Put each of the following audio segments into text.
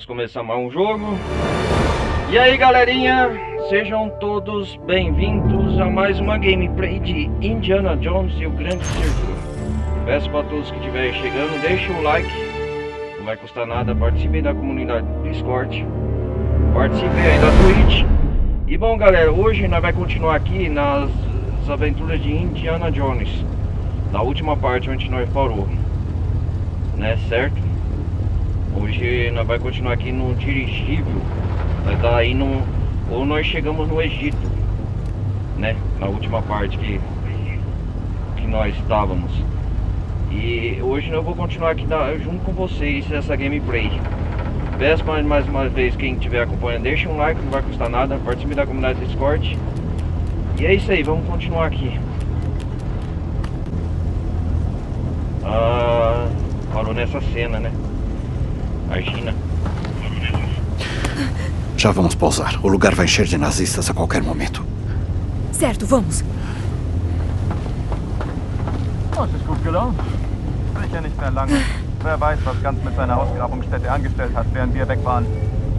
Vamos começar mais um jogo. E aí, galerinha, sejam todos bem-vindos a mais uma gameplay de Indiana Jones e o Grande Círculo. Peço para todos que estiverem chegando, deixem o like, não vai custar nada. Participem da comunidade do Discord, participem aí da Twitch. E bom, galera, hoje nós vamos continuar aqui nas aventuras de Indiana Jones, na última parte onde nós parou, né, certo? Hoje nós vamos continuar aqui no dirigível. Nós tá aí no... ou nós chegamos no Egito, né? Na última parte que nós estávamos. E hoje eu vou continuar aqui junto com vocês essa gameplay. Peço mais uma vez, quem estiver acompanhando, deixa um like, não vai custar nada. Participe da comunidade do Discord. E é isso aí, vamos continuar aqui. Parou nessa cena, né? Imagina. Já vamos pausar. O lugar vai encher de nazistas a qualquer momento. Certo, vamos. Oh, es ist gut gelaufen. Sicher nicht mehr lange. Wer weiß, was Ganz mit seiner Ausgrabungsstätte angestellt hat, während wir weg waren.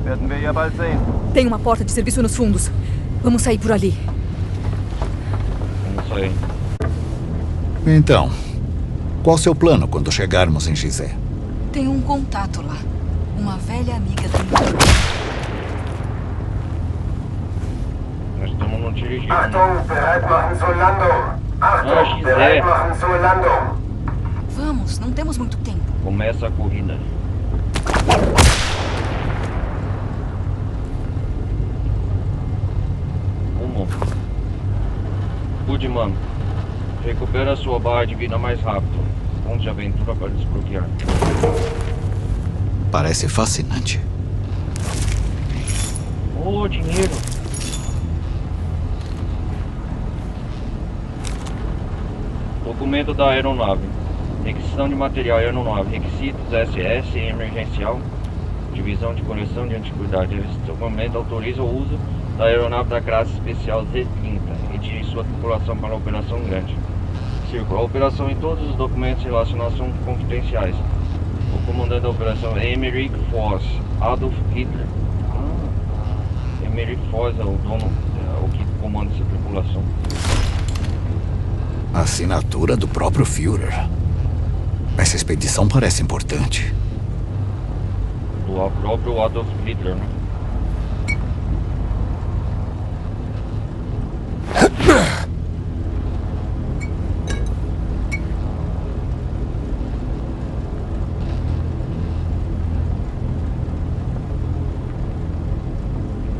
Werden wir ja bald sehen. Tem uma porta de serviço nos fundos. Vamos sair por ali. Vamos sair. Então, qual o seu plano quando chegarmos em Gizé? Tem um contato lá. Uma velha amiga da minha. Nós estamos no dirigível. Achtung, bereit machen zur Landung. Achtung, Gizé. bereit machen zur Landung. Vamos, não temos muito tempo. Começa a corrida. Como? Cuide, mano. Recupera a sua barra de vida mais rápido. Ponto de aventura para desbloquear. Parece fascinante. Oh, dinheiro. Documento da aeronave. Requisição de material aeronave. Requisitos SS emergencial. Divisão de coleção de antiguidade. Esse documento autoriza o uso da aeronave da classe especial Z-30 e dirige sua tripulação para a Operação Grande Círculo. A operação e todos os documentos relacionados são confidenciais. O comandante da operação é Emmerich Voss, Adolf Hitler. Emmerich Voss é o dono, o que comanda essa tripulação. A assinatura do próprio Führer. Essa expedição parece importante. Do próprio Adolf Hitler, né?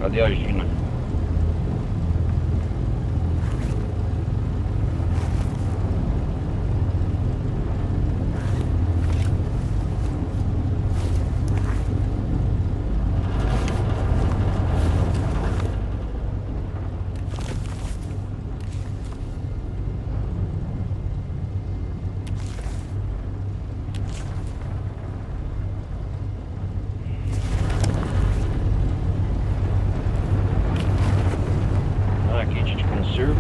Cadê a Gina? Kit de conservo.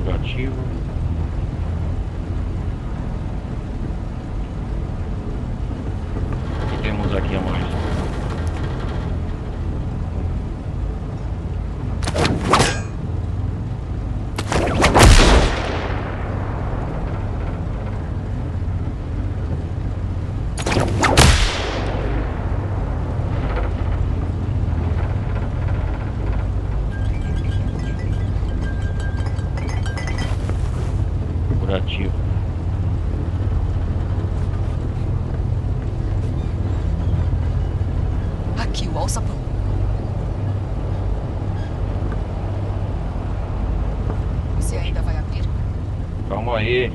Curativo. O que temos aqui a mais? Curativo. Aqui, o alçapão. Você ainda vai abrir? Calma aí.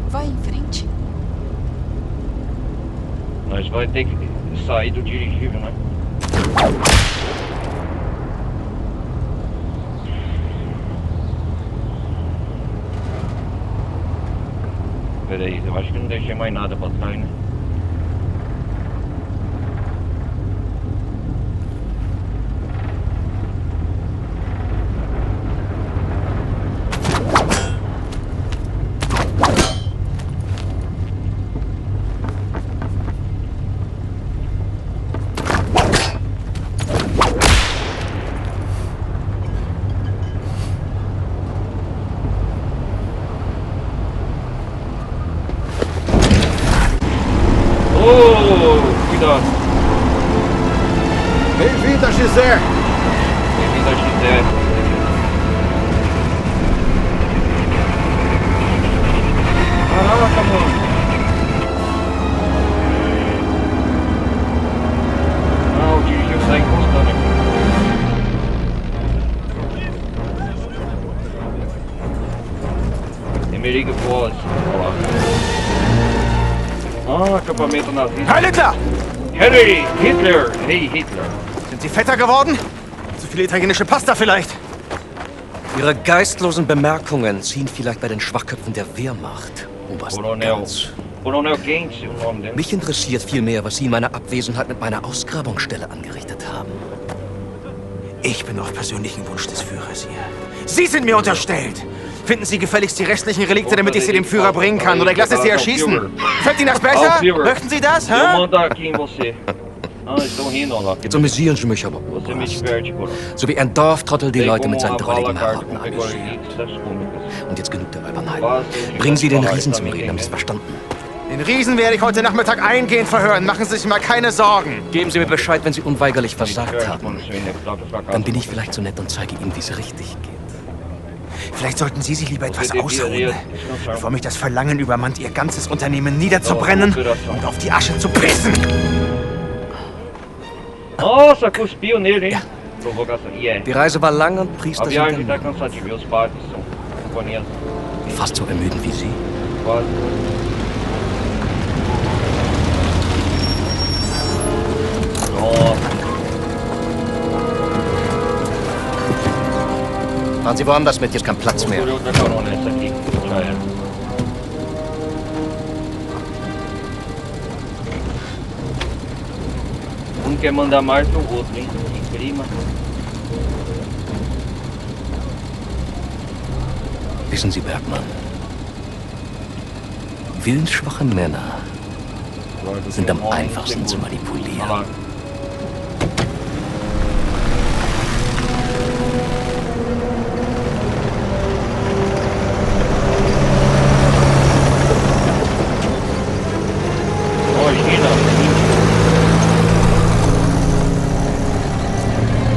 Vai em frente. Nós vai ter que sair do dirigível, né? Pera aí, eu acho que não deixei mais nada pra trás, né? XE. Bem-vindo a XE. Caraca, mano. Ah, o dirigível tá encostando aqui. Emerick Voss, olha lá. Ah, acampamento nazista. Heil Hitler! Henry Hitler! Hey Hitler! Sind Sie fetter geworden? Zu viel italienische Pasta vielleicht? Ihre geistlosen Bemerkungen ziehen vielleicht bei den Schwachköpfen der Wehrmacht, Oberst Ganz. Coronel Gaines, o nome dele. Mich interessiert vielmehr, was Sie in meiner Abwesenheit mit meiner Ausgrabungsstelle angerichtet haben. Ich bin auf persönlichen Wunsch des Führers hier. Sie sind mir unterstellt! Finden Sie gefälligst die restlichen Relikte, damit ich sie dem Führer bringen kann, oder ich lasse Sie erschießen. Fällt Ihnen das besser? Möchten Sie das, hä? Eu mando aqui em você. Ah, estão rindo, olha lá. Jetzt amüsieren Sie mich aber, Você me Oberst. diverte, Coronel. So wie ein Dorftrottel die Bem Leute como mit seinen a drolligen bala carta Marotten com amüsiert. pequenitos das cômicas. Und jetzt genug der Albernheit. Was? Bringen Sie den Riesen zum Reden, haben Sie es verstanden? Den Riesen werde ich heute Nachmittag eingehend verhören. Machen Sie sich mal keine Sorgen. Geben Sie mir Bescheid, wenn Sie unweigerlich versagt Diverte haben. quando seu inevitável fracasso. Dann bin ich vielleicht so nett und zeige Ihnen, wie es richtig geht. Vielleicht sollten Sie sich lieber etwas Você devia ausruhen, descansar. bevor mich das Verlangen übermannt, Ihr ganzes Unternehmen niederzubrennen und auf die Asche zu pissen. Nossa, cuspiu nele, hein? Provocação. E é. Die Reise war lang und A Priester sind viagem tá dann cansativa e os padres são companhias fast so ermüdend wie Sie. quase. Nossa, Fahren Sie woanders mit, hier ist kein Platz mehr. procurei outra carona essa aqui. Já era. Um quer mandar mais que o outro, hein? Que clima. Wissen Sie, Bergmann, willensschwache Männer sind am einfachsten zu manipulieren. Olha lá.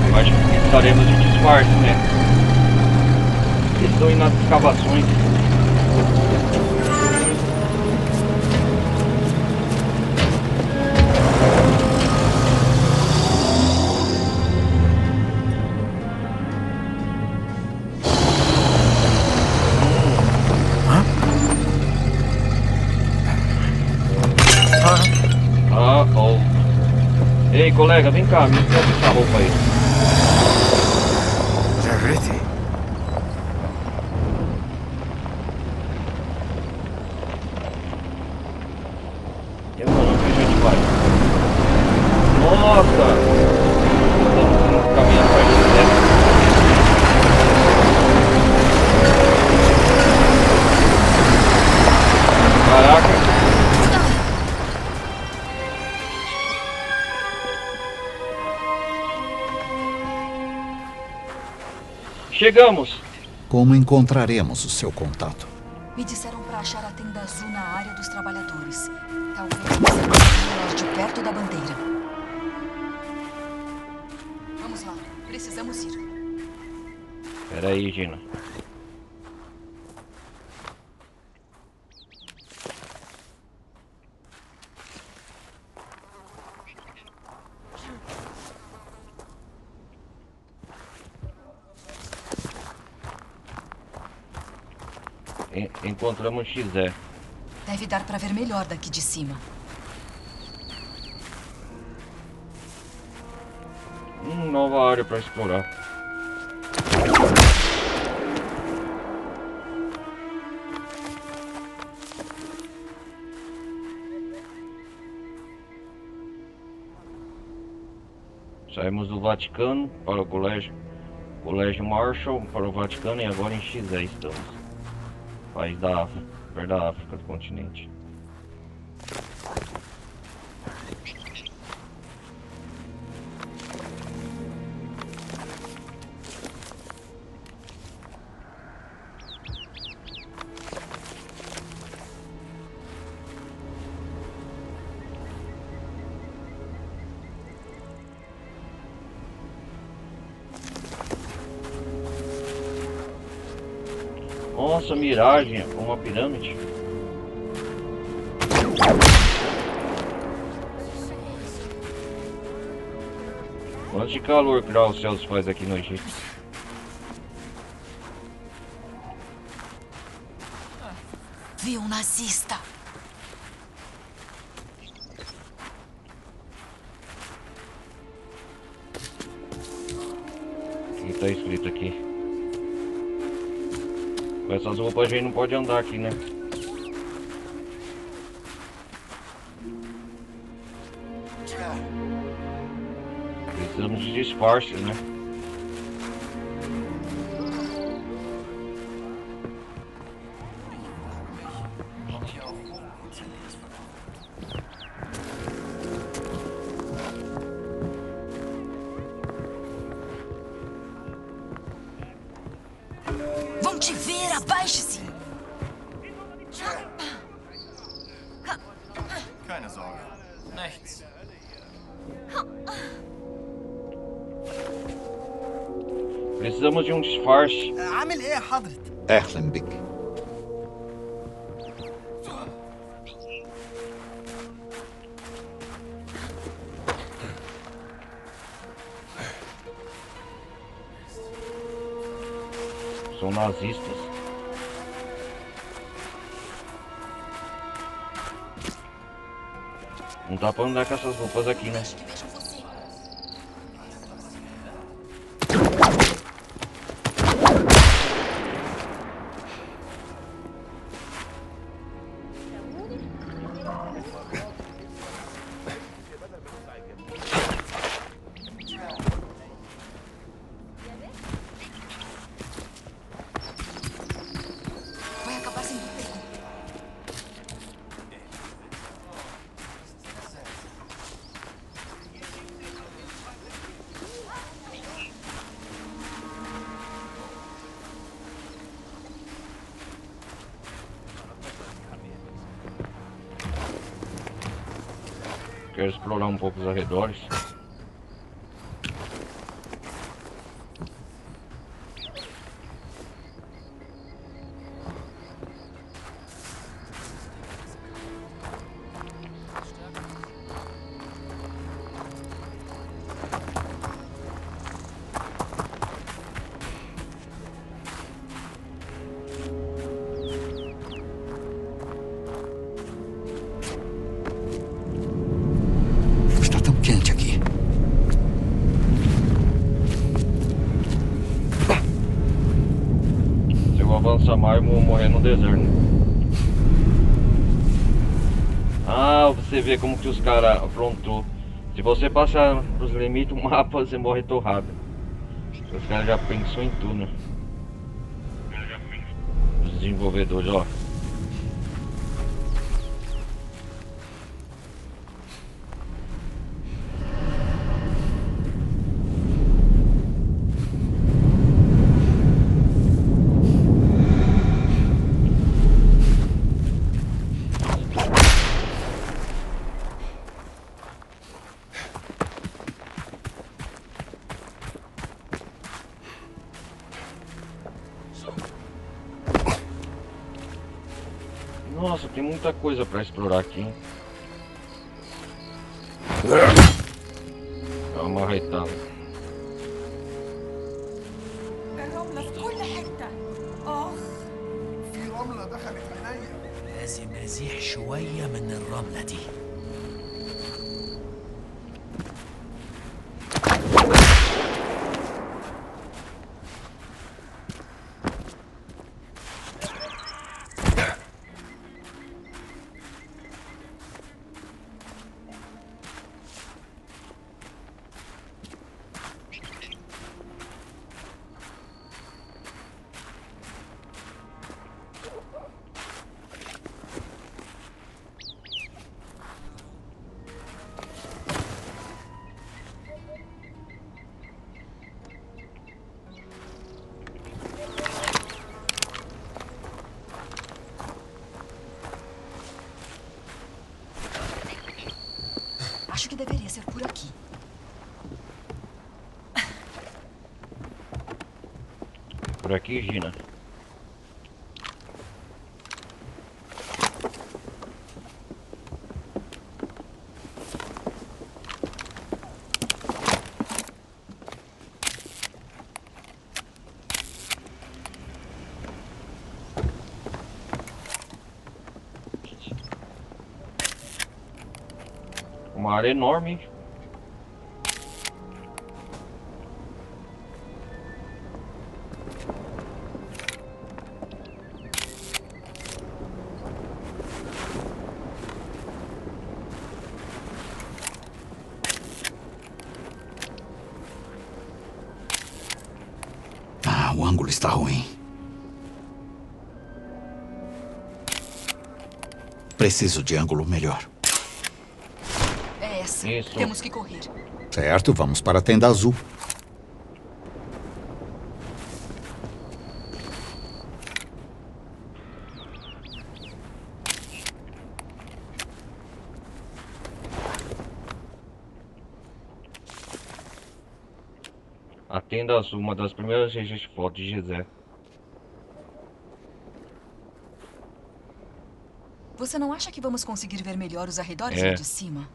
Imagina. Acho que estaremos de disfarce, né? Eles estão indo nas escavações. Ah, oh. Ei, colega, vem cá, me empresta essa roupa aí. Zarete. Demorou que a gente vai. Nossa! Estamos caminhando para a Caraca! Chegamos! Como encontraremos o seu contato? Me disseram para achar a tenda azul na área dos trabalhadores. Talvez você de perto da bandeira. Vamos lá, precisamos ir. Pera aí, Gina. Encontramos XE. Deve dar para ver melhor daqui de cima. Nova área para explorar. Saímos do Vaticano para o Colégio Marshall para o Vaticano e agora em XE estamos. País da África, perto da África do continente. Nossa, miragem, uma pirâmide. Quanto de calor graus Celsius faz aqui no Egito? Vi um nazista. O que tá escrito aqui? Com essas roupas a gente não pode andar aqui, né? Precisamos de disfarce, né? Vão te ver, abaixe-se. Keine Sorge. Nichts. Precisamos de um disfarce. عامل ايه يا حضرة؟ أهلا بك. São nazistas. Não dá pra andar com essas roupas aqui, né? Vai acabar sendo pego. Quero explorar um pouco os arredores. Está tão quente aqui. Se eu avançar mais, eu vou morrer no deserto. Ah, você vê como que os caras aprontou. Se você passar dos limites do mapa, você morre torrado. Os caras já pensou em tudo, né? Os desenvolvedores, ó. Nossa, tem muita coisa pra explorar aqui, hein? Dá uma marretada. الرملة في كل حتة. آخ. في رملة دخلت عينيا. لازم ازيح شوية من الرملة دي. Acho que deveria ser por aqui. Por aqui, Gina. Uma área enorme. O ângulo está ruim. Preciso de ângulo melhor. É essa. Isso. Temos que correr. Certo, vamos para a tenda azul. A tenda azul, uma das primeiras regiões de foto de Gizé. Você não acha que vamos conseguir ver melhor os arredores lá de cima?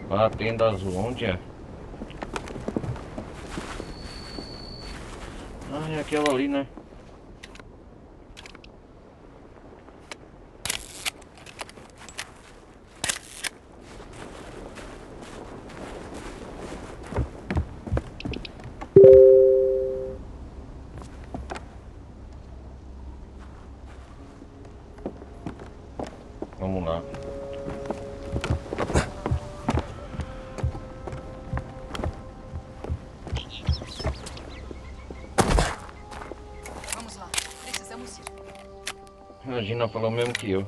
A tenda azul, onde é? Ah, é aquela ali, né? Vamos lá. Vamos lá. Precisamos ir. A Gina falou mesmo que eu.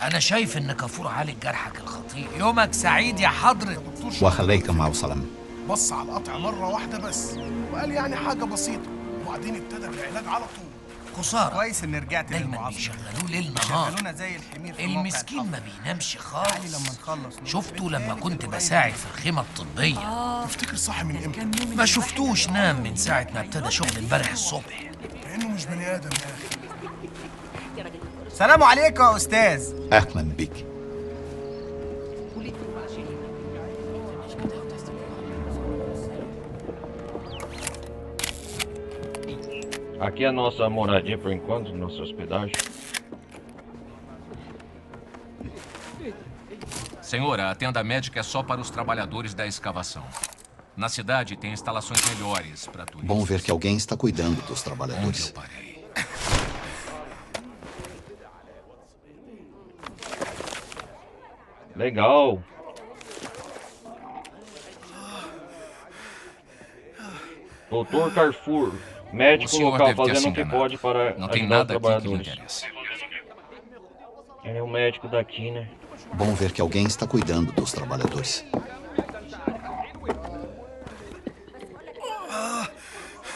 أنا شايف إن كافور عالج جرحك الخطير. يومك سعيد يا حضرة. وخليك مع وسلام. بص على القطع مرة واحدة بس وقال يعني حاجة بسيطة وبعدين ابتدى بالعلاج على طول. خسارة. كويس إن رجعت دايما بيشغلوه ليل نهار. شغلونا زي الحمير في المسكين ما بينامش خالص. لما نخلص شفته لما كنت بساعد في الخيمة الطبية. تفتكر صح من امتى؟ ما شفتوش نام من ساعة ما ابتدى شغل امبارح الصبح. لأنه مش بني آدم يا أخي. السلام عليكم يا أستاذ. أهلا بك. Aqui é a nossa moradia por enquanto, nossa hospedagem. Senhora, a tenda médica é só para os trabalhadores da escavação. Na cidade tem instalações melhores para turistas. Bom ver que alguém está cuidando dos trabalhadores. Onde eu parei? Legal. Doutor Carrefour, médico local fazendo o que pode para não tem ajudar nada os trabalhadores. Aqui que me interessa. Ele é o médico daqui, né? Bom ver que alguém está cuidando dos trabalhadores.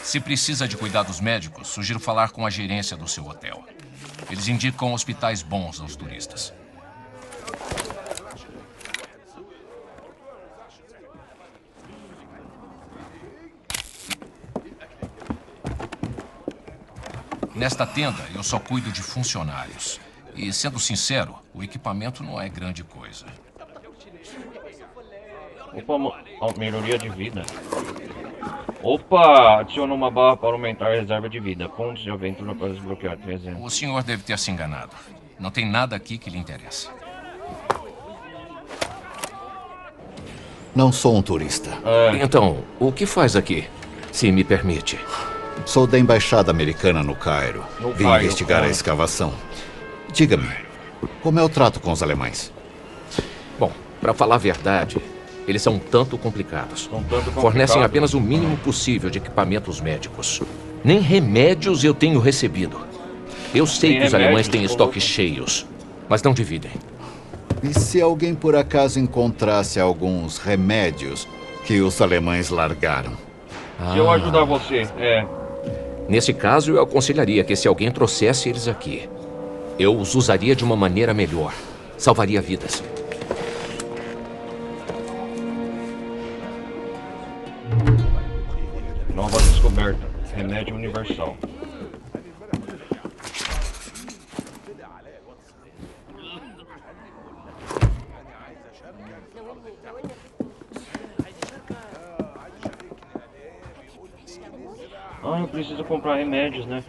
Se precisa de cuidados médicos, sugiro falar com a gerência do seu hotel. Eles indicam hospitais bons aos turistas. Nesta tenda, eu só cuido de funcionários. E, sendo sincero, o equipamento não é grande coisa. Opa, melhoria de vida. Opa, adiciona uma barra para aumentar a reserva de vida. Pontos de aventura para desbloquear, por exemplo. O senhor deve ter se enganado. Não tem nada aqui que lhe interesse. Não sou um turista. Então, o que faz aqui, se me permite? Sou da Embaixada Americana no Cairo. Vim investigar a escavação. Diga-me, como é o trato com os alemães? Bom, para falar a verdade, eles são um tanto complicados. Fornecem apenas o mínimo possível de equipamentos médicos. Nem remédios eu tenho recebido. Eu sei que os alemães têm estoques cheios, mas não dividem. E se alguém por acaso encontrasse alguns remédios que os alemães largaram? Se eu ajudar você, Nesse caso, eu aconselharia que se alguém trouxesse eles aqui, Eu os usaria de uma maneira melhor. Salvaria vidas. Nova descoberta. Remédio universal. Ah, eu preciso comprar remédios, né?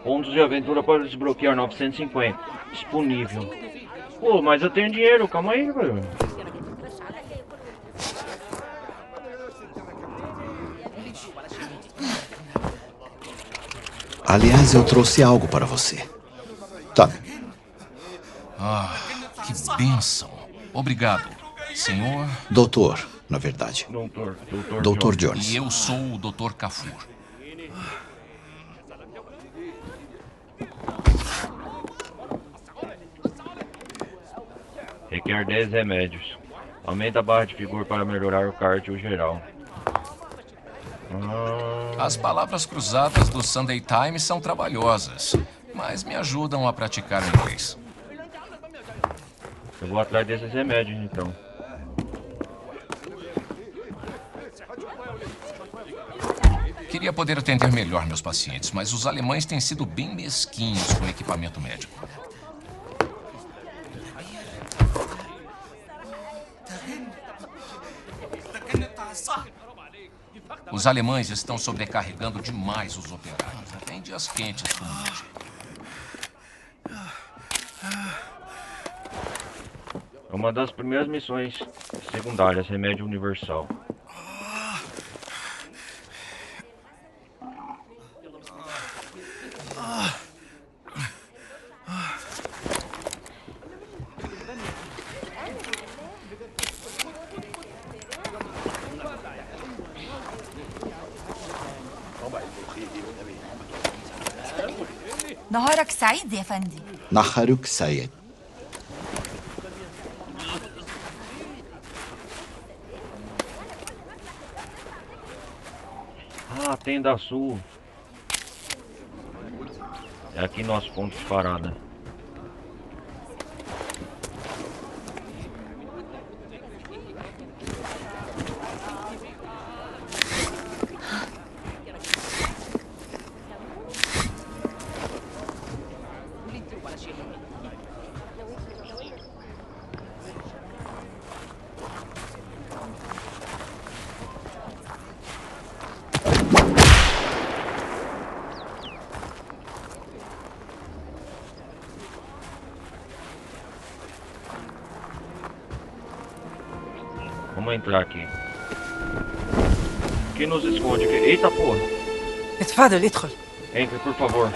Pontos de aventura para desbloquear 950. Disponível. Pô, mas eu tenho dinheiro, calma aí, velho. Aliás, eu trouxe algo para você. Tá. Ah, que bênção. Obrigado, senhor... Doutor, na verdade. Doutor Jones. E eu sou o Dr. Kafur. Requer 10 remédios. Aumenta a barra de vigor para melhorar o cardio geral. As palavras cruzadas do Sunday Times são trabalhosas, mas me ajudam a praticar o inglês. Eu vou atrás desses remédios, então. Queria poder atender melhor meus pacientes, mas os alemães têm sido bem mesquinhos com equipamento médico. Os alemães estão sobrecarregando demais os operários, até em dias quentes como hoje. É uma das primeiras missões secundárias, remédio universal. نهارك سعيد يا فندي. نهارك سعيد. Ah, Tenda Sul. É aqui nosso ponto de parada. Vamos entrar aqui. O que nos esconde aqui? Eita porra! اتفضل ادخل. Entre, por favor.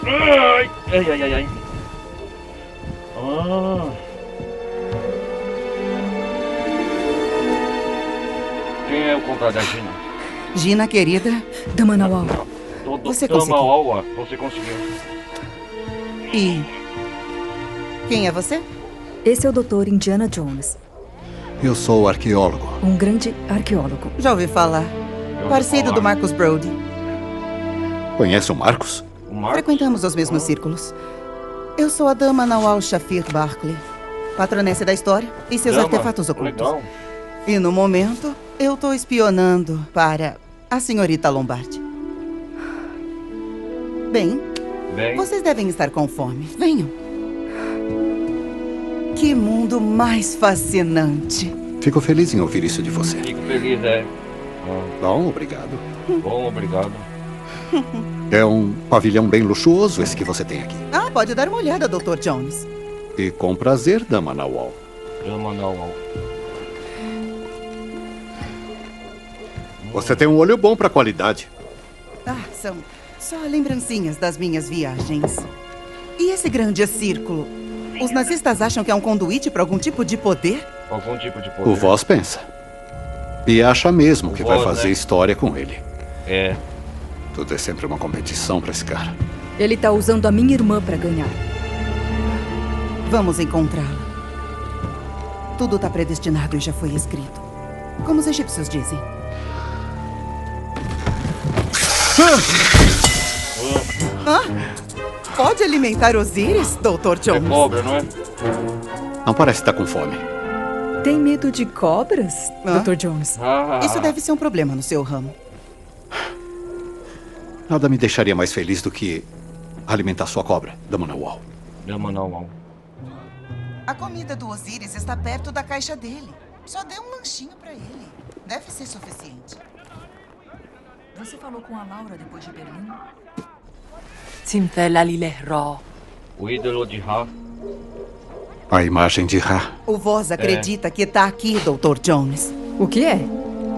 Ai, ai, ai, ai, ai. Ah. Quem é o contato da Gina? Gina, querida. Dama Nawal. Você conseguiu. Nawal, você conseguiu. E quem é você? Esse é o Dr. Indiana Jones. Eu sou o arqueólogo. Um grande arqueólogo. Já ouvi falar. Parceiro do Marcus Brody. Conhece o Marcos? Frequentamos os mesmos círculos. Eu sou a Dama Nawal Shafir Barkley, patronessa da história e seus artefatos ocultos. Legal. E no momento, eu tô espionando para a senhorita Lombardi. Bem, vocês devem estar com fome. Venham. Que mundo mais fascinante. Fico feliz em ouvir isso de você. Fico feliz, é. Bom, obrigado. Bom, obrigado. É um pavilhão bem luxuoso esse que você tem aqui. Ah, pode dar uma olhada, Dr. Jones. E com prazer, Dama Nawal. Dama Nawal. Você tem um olho bom para qualidade. Ah, são só lembrancinhas das minhas viagens. E esse grande círculo? Os nazistas acham que é um conduíte para algum tipo de poder? Algum tipo de poder. O Voss pensa. E acha mesmo que vai fazer história com ele. É. Tudo é sempre uma competição para esse cara. Ele tá usando a minha irmã para ganhar. Vamos encontrá-la. Tudo tá predestinado e já foi escrito. Como os egípcios dizem. Pode alimentar Osíris, Dr. Jones? É cobra, não é? Não parece estar com fome. Tem medo de cobras, Dr. Jones? Isso deve ser um problema no seu ramo. Nada me deixaria mais feliz do que alimentar sua cobra, Dama Nawal. Dama Nawal. A comida do Osíris está perto da caixa dele. Só dê um lanchinho pra ele. Deve ser suficiente. Você falou com a Laura depois de Berlim? O ídolo de Ra. A imagem de Ra. O Voz acredita que está aqui, Dr. Jones. O que é?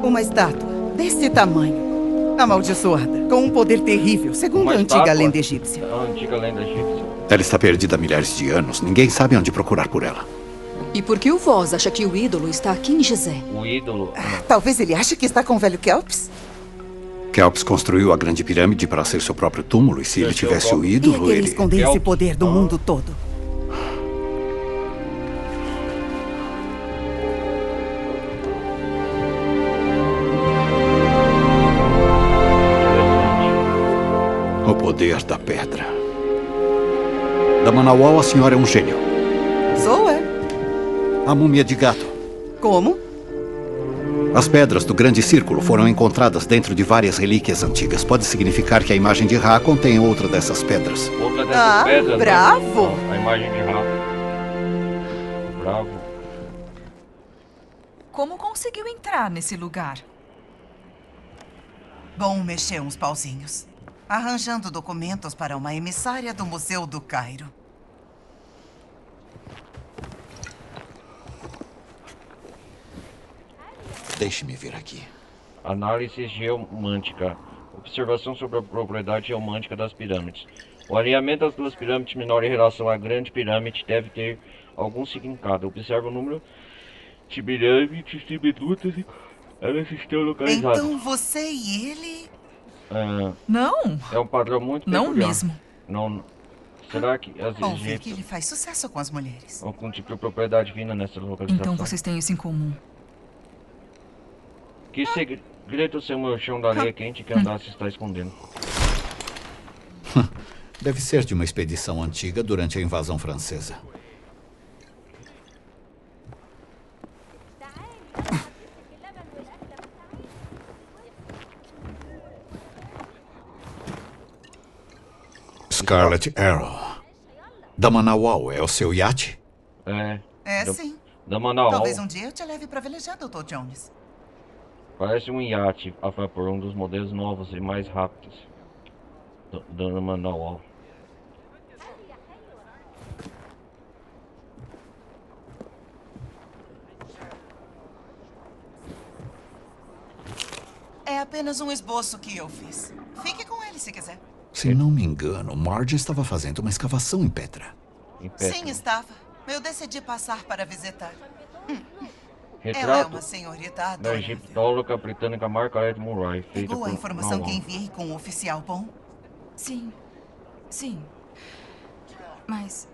Uma estátua desse tamanho. Amaldiçoada, com um poder terrível, segundo a antiga lenda egípcia. A antiga lenda egípcia. Ela está perdida há milhares de anos. Ninguém sabe onde procurar por ela. E por que o Voz acha que o ídolo está aqui em Gizé? O ídolo... Talvez ele ache que está com o velho Kelps? Kelps construiu a grande pirâmide para ser seu próprio túmulo. E se ele tivesse o ídolo, ele esconder esse poder do mundo todo. O poder da pedra. Dama Nawal, a senhora é um gênio. Sou, é. A múmia de gato. Como? As pedras do grande círculo foram encontradas dentro de várias relíquias antigas. Pode significar que a imagem de Ra contém outra dessas pedras. Outra dessas pedras? Bravo! Né? A imagem de Ra. Bravo. Como conseguiu entrar nesse lugar? Bom, mexer uns pauzinhos. Arranjando documentos para uma emissária do Museu do Cairo. Deixe-me vir aqui. Análise geomântica. Observação sobre a propriedade geomântica das pirâmides. O alinhamento das duas pirâmides menor em relação à grande pirâmide deve ter algum significado. Observe o número de pirâmides diminutas e elas estão localizadas. Então você e ele... Não. É um padrão muito peculiar. Não mesmo. Não. Será que as ouvi que ele faz sucesso com as mulheres. Algum tipo de propriedade vinda nessa localização? Então vocês têm isso em comum. Que segredo seu meu chão da areia quente que andasse está escondendo? Deve ser de uma expedição antiga durante a invasão francesa. Scarlet Arrow. Dama Nawal é o seu iate? É, sim. Dama Nawal. Talvez um dia eu te leve para velejar, Dr. Jones. Parece um iate a vapor, um dos modelos novos e mais rápidos. Dama Nawal. É apenas um esboço que eu fiz. Fique com ele se quiser. Se não me engano, Marge estava fazendo uma escavação em Petra. Sim, estava. Eu decidi passar para visitar. Retrato ela é uma senhorita da adorável. egiptóloga britânica Margaret Murray. Pegou a informação que enviei com o oficial bom? Sim. Sim. Mas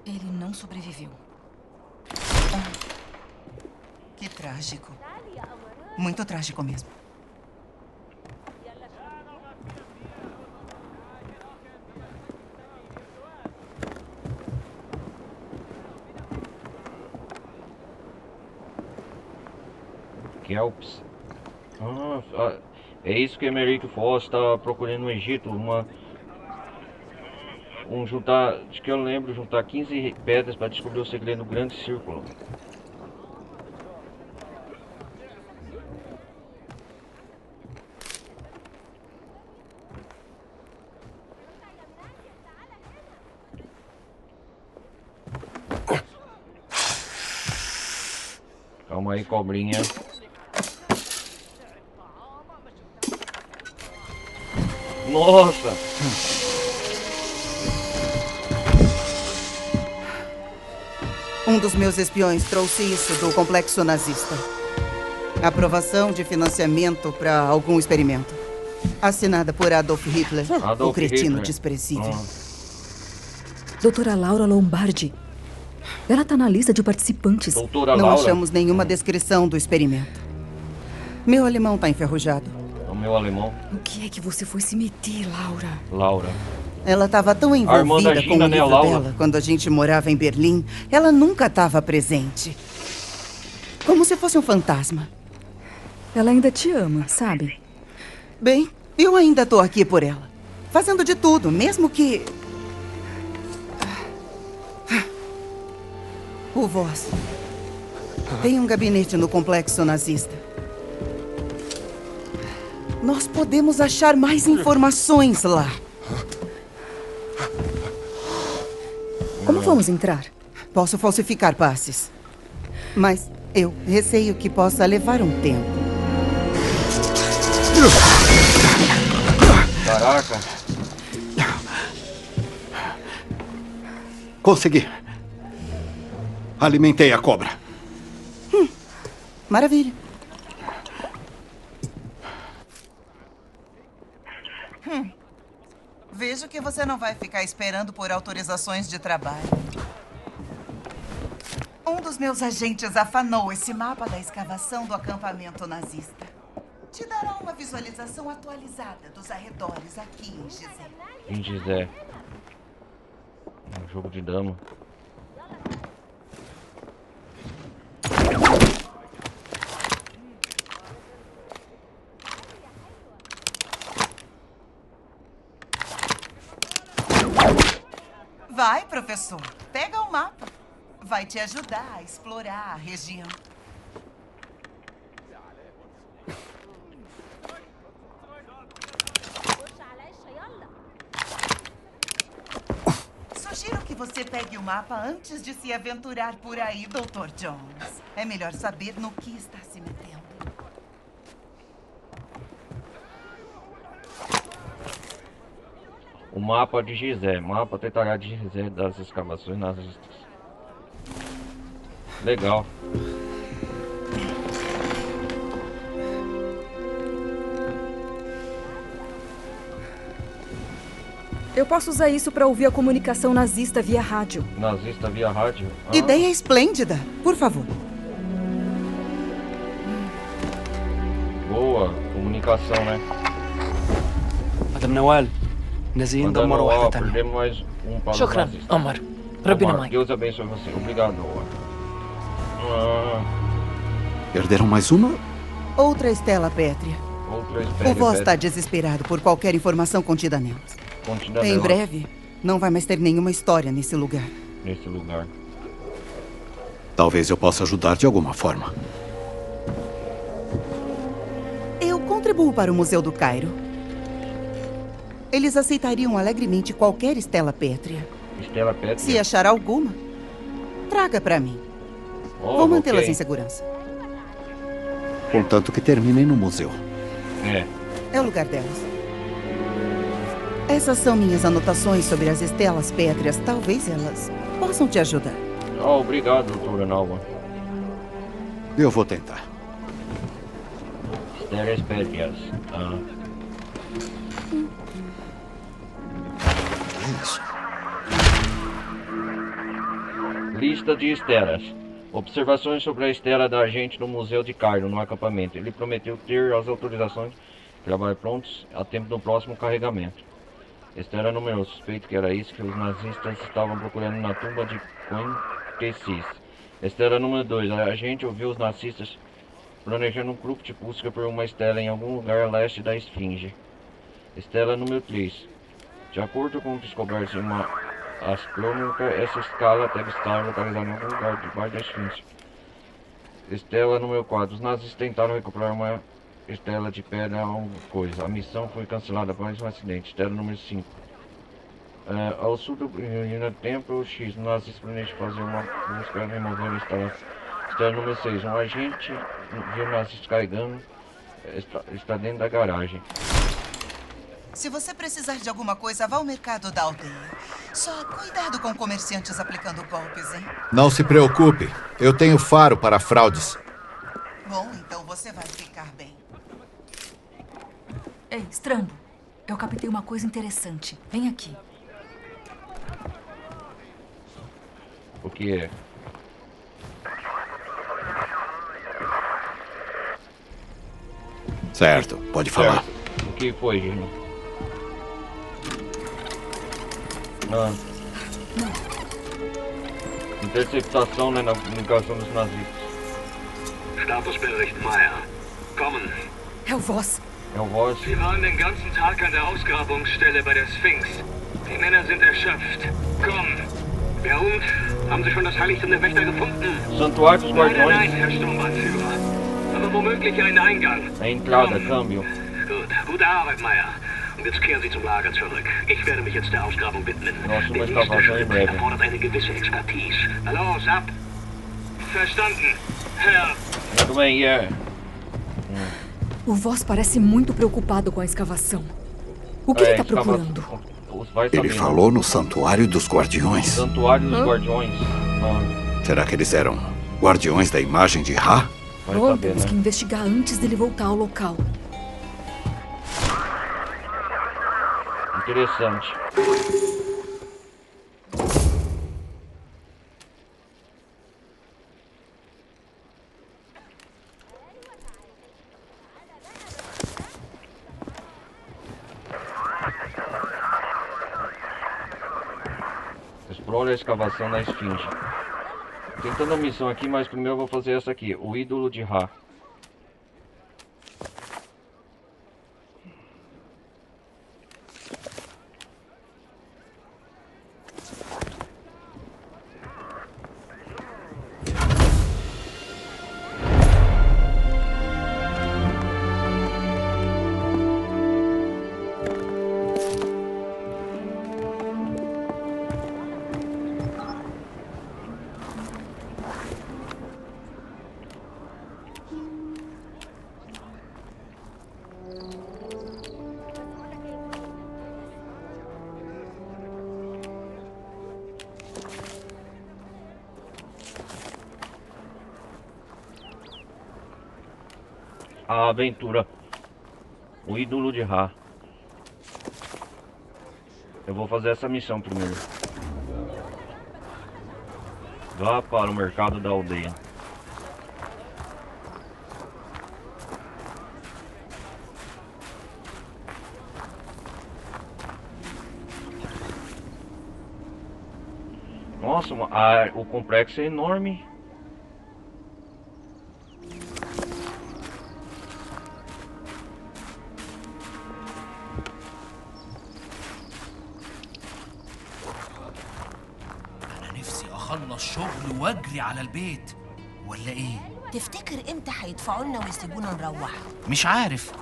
ele não sobreviveu. Que trágico. Muito trágico mesmo. Kelps. É isso que Emerick Foss está procurando no Egito. Acho que eu lembro, juntar 15 pedras para descobrir o segredo do grande círculo. Calma aí, cobrinha. Nossa! Um dos meus espiões trouxe isso do complexo nazista. Aprovação de financiamento para algum experimento. Assinada por Adolf Hitler, o cretino desprezível. Doutora Laura Lombardi. Ela está na lista de participantes. Não achamos nenhuma descrição do experimento. Meu alemão está enferrujado. meu alemão. O que é que você foi se meter, Laura? Laura. Ela estava tão envolvida com o livro dela quando a gente morava em Berlim. Ela nunca estava presente. Como se fosse um fantasma. Ela ainda te ama, sabe? Bem, eu ainda tô aqui por ela. Fazendo de tudo, mesmo que... O Voss tem um gabinete no complexo nazista. Nós podemos achar mais informações lá. Como vamos entrar? Posso falsificar passes. Mas eu receio que possa levar um tempo. Caraca. Consegui. Alimentei a cobra. Maravilha. Vejo que você não vai ficar esperando por autorizações de trabalho. Um dos meus agentes afanou esse mapa da escavação do acampamento nazista. Te dará uma visualização atualizada dos arredores aqui em Gizé. Em Gizé. Um jogo de dama. Vai, professor. Pega o mapa. Vai te ajudar a explorar a região. Sugiro que você pegue o mapa antes de se aventurar por aí, Dr. Jones. É melhor saber no que está se metendo. O mapa de Gizé. Mapa tentará de Gizé das escavações nazistas. Legal. Eu posso usar isso para ouvir a comunicação nazista via rádio. Nazista via rádio? Ah. Ideia esplêndida. Por favor. Boa. Comunicação, né? مدام نوال نازلين دمروا واحدة تانية. Perdemos mais um para شكرا عمر ربنا معك. Deus abençoe você. Obrigado, Perderam mais uma? Outra Estela Pétrea. Outra Estela. O Voss está desesperado por qualquer informação contida nelas. Em breve, não vai mais ter nenhuma história nesse lugar. Nesse lugar. Talvez eu possa ajudar de alguma forma. Eu contribuo para o Museu do Cairo. Eles aceitariam alegremente qualquer Estela Pétrea. Estela Pétrea? Se achar alguma, traga para mim. Vou mantê-las em segurança. Contanto que terminem no museu. É o lugar delas. Essas são minhas anotações sobre as estelas pétreas. Talvez elas possam te ajudar. Oh, obrigado, doutora Nalva. Eu vou tentar. Estelas pétreas. Lista de estelas. Observações sobre a estela da agente no Museu de Cairo, no acampamento. Ele prometeu ter as autorizações de trabalho prontos a tempo do próximo carregamento. Estela número 1, suspeito que era isso que os nazistas estavam procurando na tumba de Quintessis. Estela número 2, a agente ouviu os nazistas planejando um grupo de busca por uma estela em algum lugar a leste da Esfinge. Estela número 3, de acordo com descobertas em uma astronômica, essa escala deve estar localizada em algum lugar debaixo da Esfinge. Estela número 4, os nazistas tentaram recuperar uma estela de pedra a alguma coisa. A missão foi cancelada após um acidente. Estela número 5. Ao sul do Templo X, os nazistas planejam fazer uma busca para remover a estela. Estela número 6. Um agente viu nazistas carregando. Está dentro da garagem. Se você precisar de alguma coisa, vá ao mercado da aldeia. Só cuidado com comerciantes aplicando golpes, hein? Não se preocupe. Eu tenho faro para fraudes. Bom, então você vai ficar bem. Ei, Strambo, eu captei uma coisa interessante. Vem aqui. O que é? Certo, pode falar. O que foi, Jimmy? Interceptação na navegação dos nazistas. Statusbericht Meyer. Kommen. É o Voss. É o Voss. Sie waren den ganzen Tag an der Ausgrabungsstelle bei der Sphinx. Die Männer sind erschöpft. Komm. Ja und? Haben Sie schon das Heiligtum der Wächter gefunden? Santuário dos Guardiões. Nein, Herr Sturmbannführer. Aber womöglich einen Eingang. A entrada, câmbio. Gut. Gute Arbeit, Meyer. Und jetzt kehren Sie zum Lager zurück. Ich werde mich jetzt der Ausgrabung widmen. Nossa, Der nächste Schritt erfordert eine gewisse Expertise. Na los, ab! Verstanden, Herr... Tudo bem, O Voss parece muito preocupado com a escavação. O que ele está procurando? Ele falou no Santuário dos Guardiões. Santuário dos Guardiões. Será que eles eram guardiões da imagem de Ra? Temos que investigar antes dele voltar ao local. Interessante. Explore a escavação na esfinge. Tentando a missão aqui, mas primeiro eu vou fazer essa aqui. O ídolo de Ra. A aventura. O ídolo de Ra. Eu vou fazer essa missão primeiro. Vá para o mercado da aldeia. Nossa, o complexo é enorme. شغل واجري على البيت ولا ايه؟ تفتكر امتى هيدفعوا لنا ويسيبونا نروح؟ مش عارف،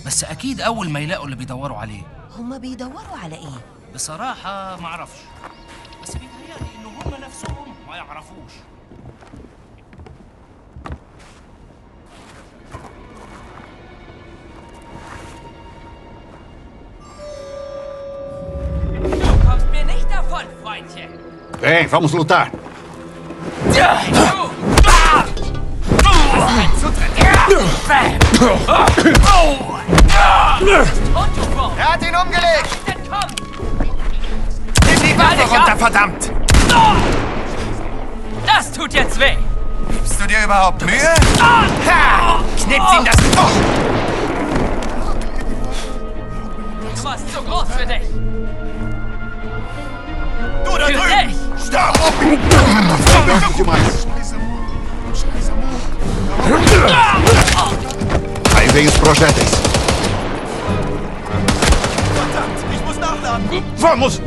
بس اكيد اول ما يلاقوا اللي بيدوروا عليه. هما بيدوروا على ايه؟ بصراحة ما اعرفش، بس بيتهيألي ان هما نفسهم ما يعرفوش. Du kommst mir nicht davon, Freundchen. Vem, vamos lutar. Er hat ihn umgelegt! Nimm die Waffe runter, verdammt! Das tut jetzt weh! Gibst du dir überhaupt Mühe? Ha! Knippt ihm das... Du warst zu groß für dich! Du da drüben! Stopp! Aí vem os projéteis. Verdammt, ich muss nachladen. Vamos!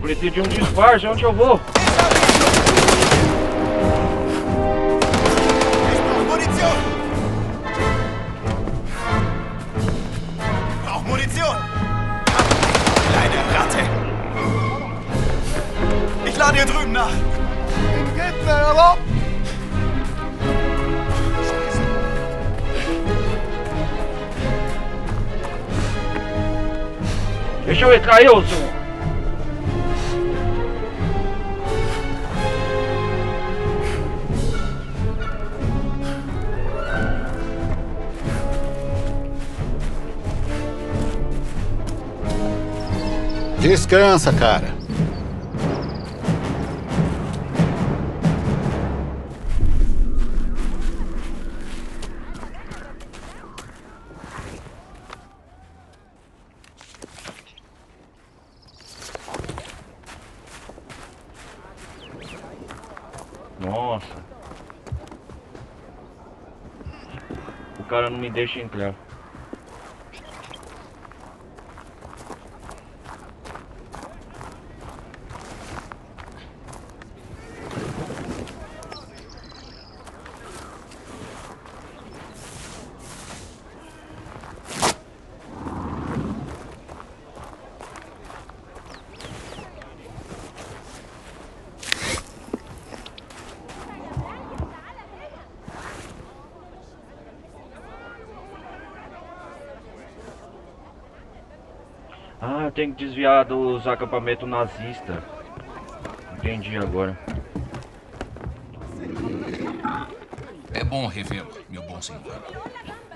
Preciso de disfarce, onde eu vou? Munition! Brauch Munition! Kleine Ratte! Ich lade hier drüben nach! Geht mir, aber... Deixa eu entrar, Wilson! Descansa, cara. Nossa. O cara não me deixa entrar. Ah, eu tenho que desviar dos acampamentos nazistas. Entendi agora. É bom revê-lo, meu bom senhor.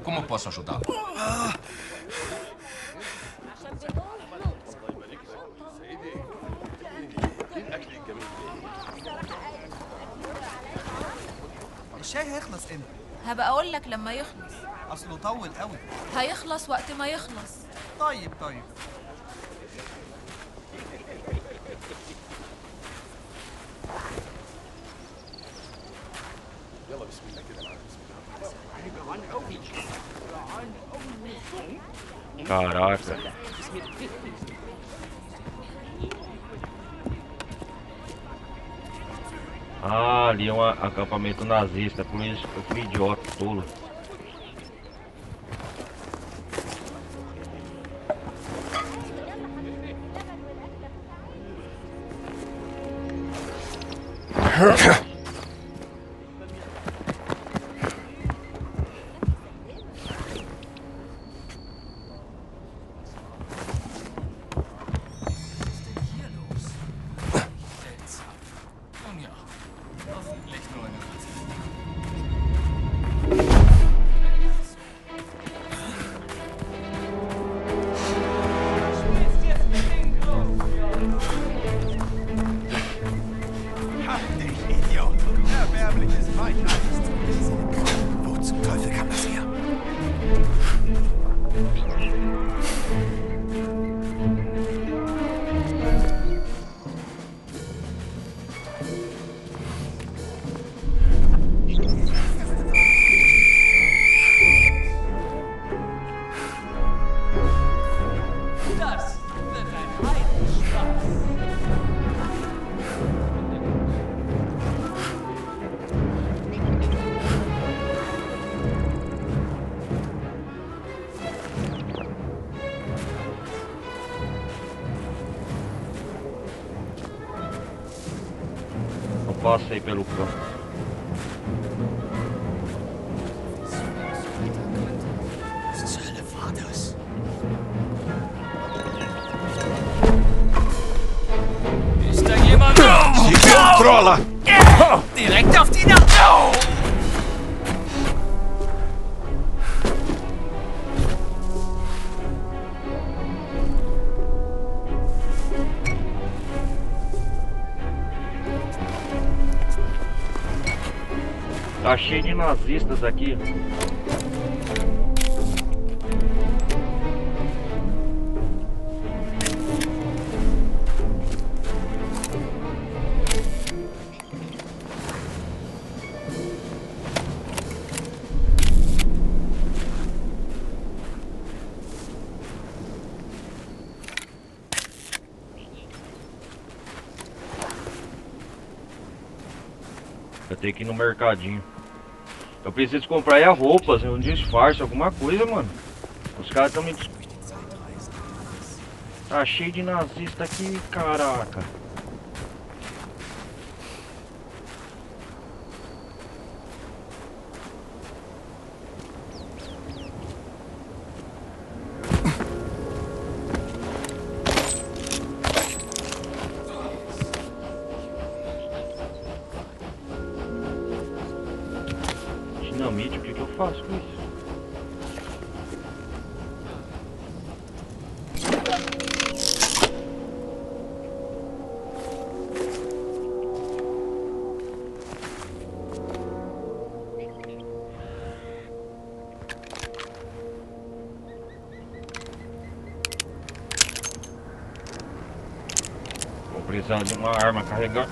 Como eu posso ajudá-lo? الشاي هيخلص امتى؟ هبقى اقول لك لما يخلص. اصله طول قوي. هيخلص وقت ما يخلص. طيب طيب. يلا بسم الله كده Caraca. Ah, ali é um acampamento nazista, por isso eu fui idiota, tolo. Passei pelo campo. Ist da jemand? Se controla! Direkt auf die Nacht! Tá cheio de nazistas aqui. Eu tenho que ir no mercadinho. Eu preciso comprar aí roupas, um disfarce, alguma coisa, mano. Os caras estão me... Tá cheio de nazista aqui, caraca. Dinamite, o que eu faço com isso? Vou precisar de uma arma carregada.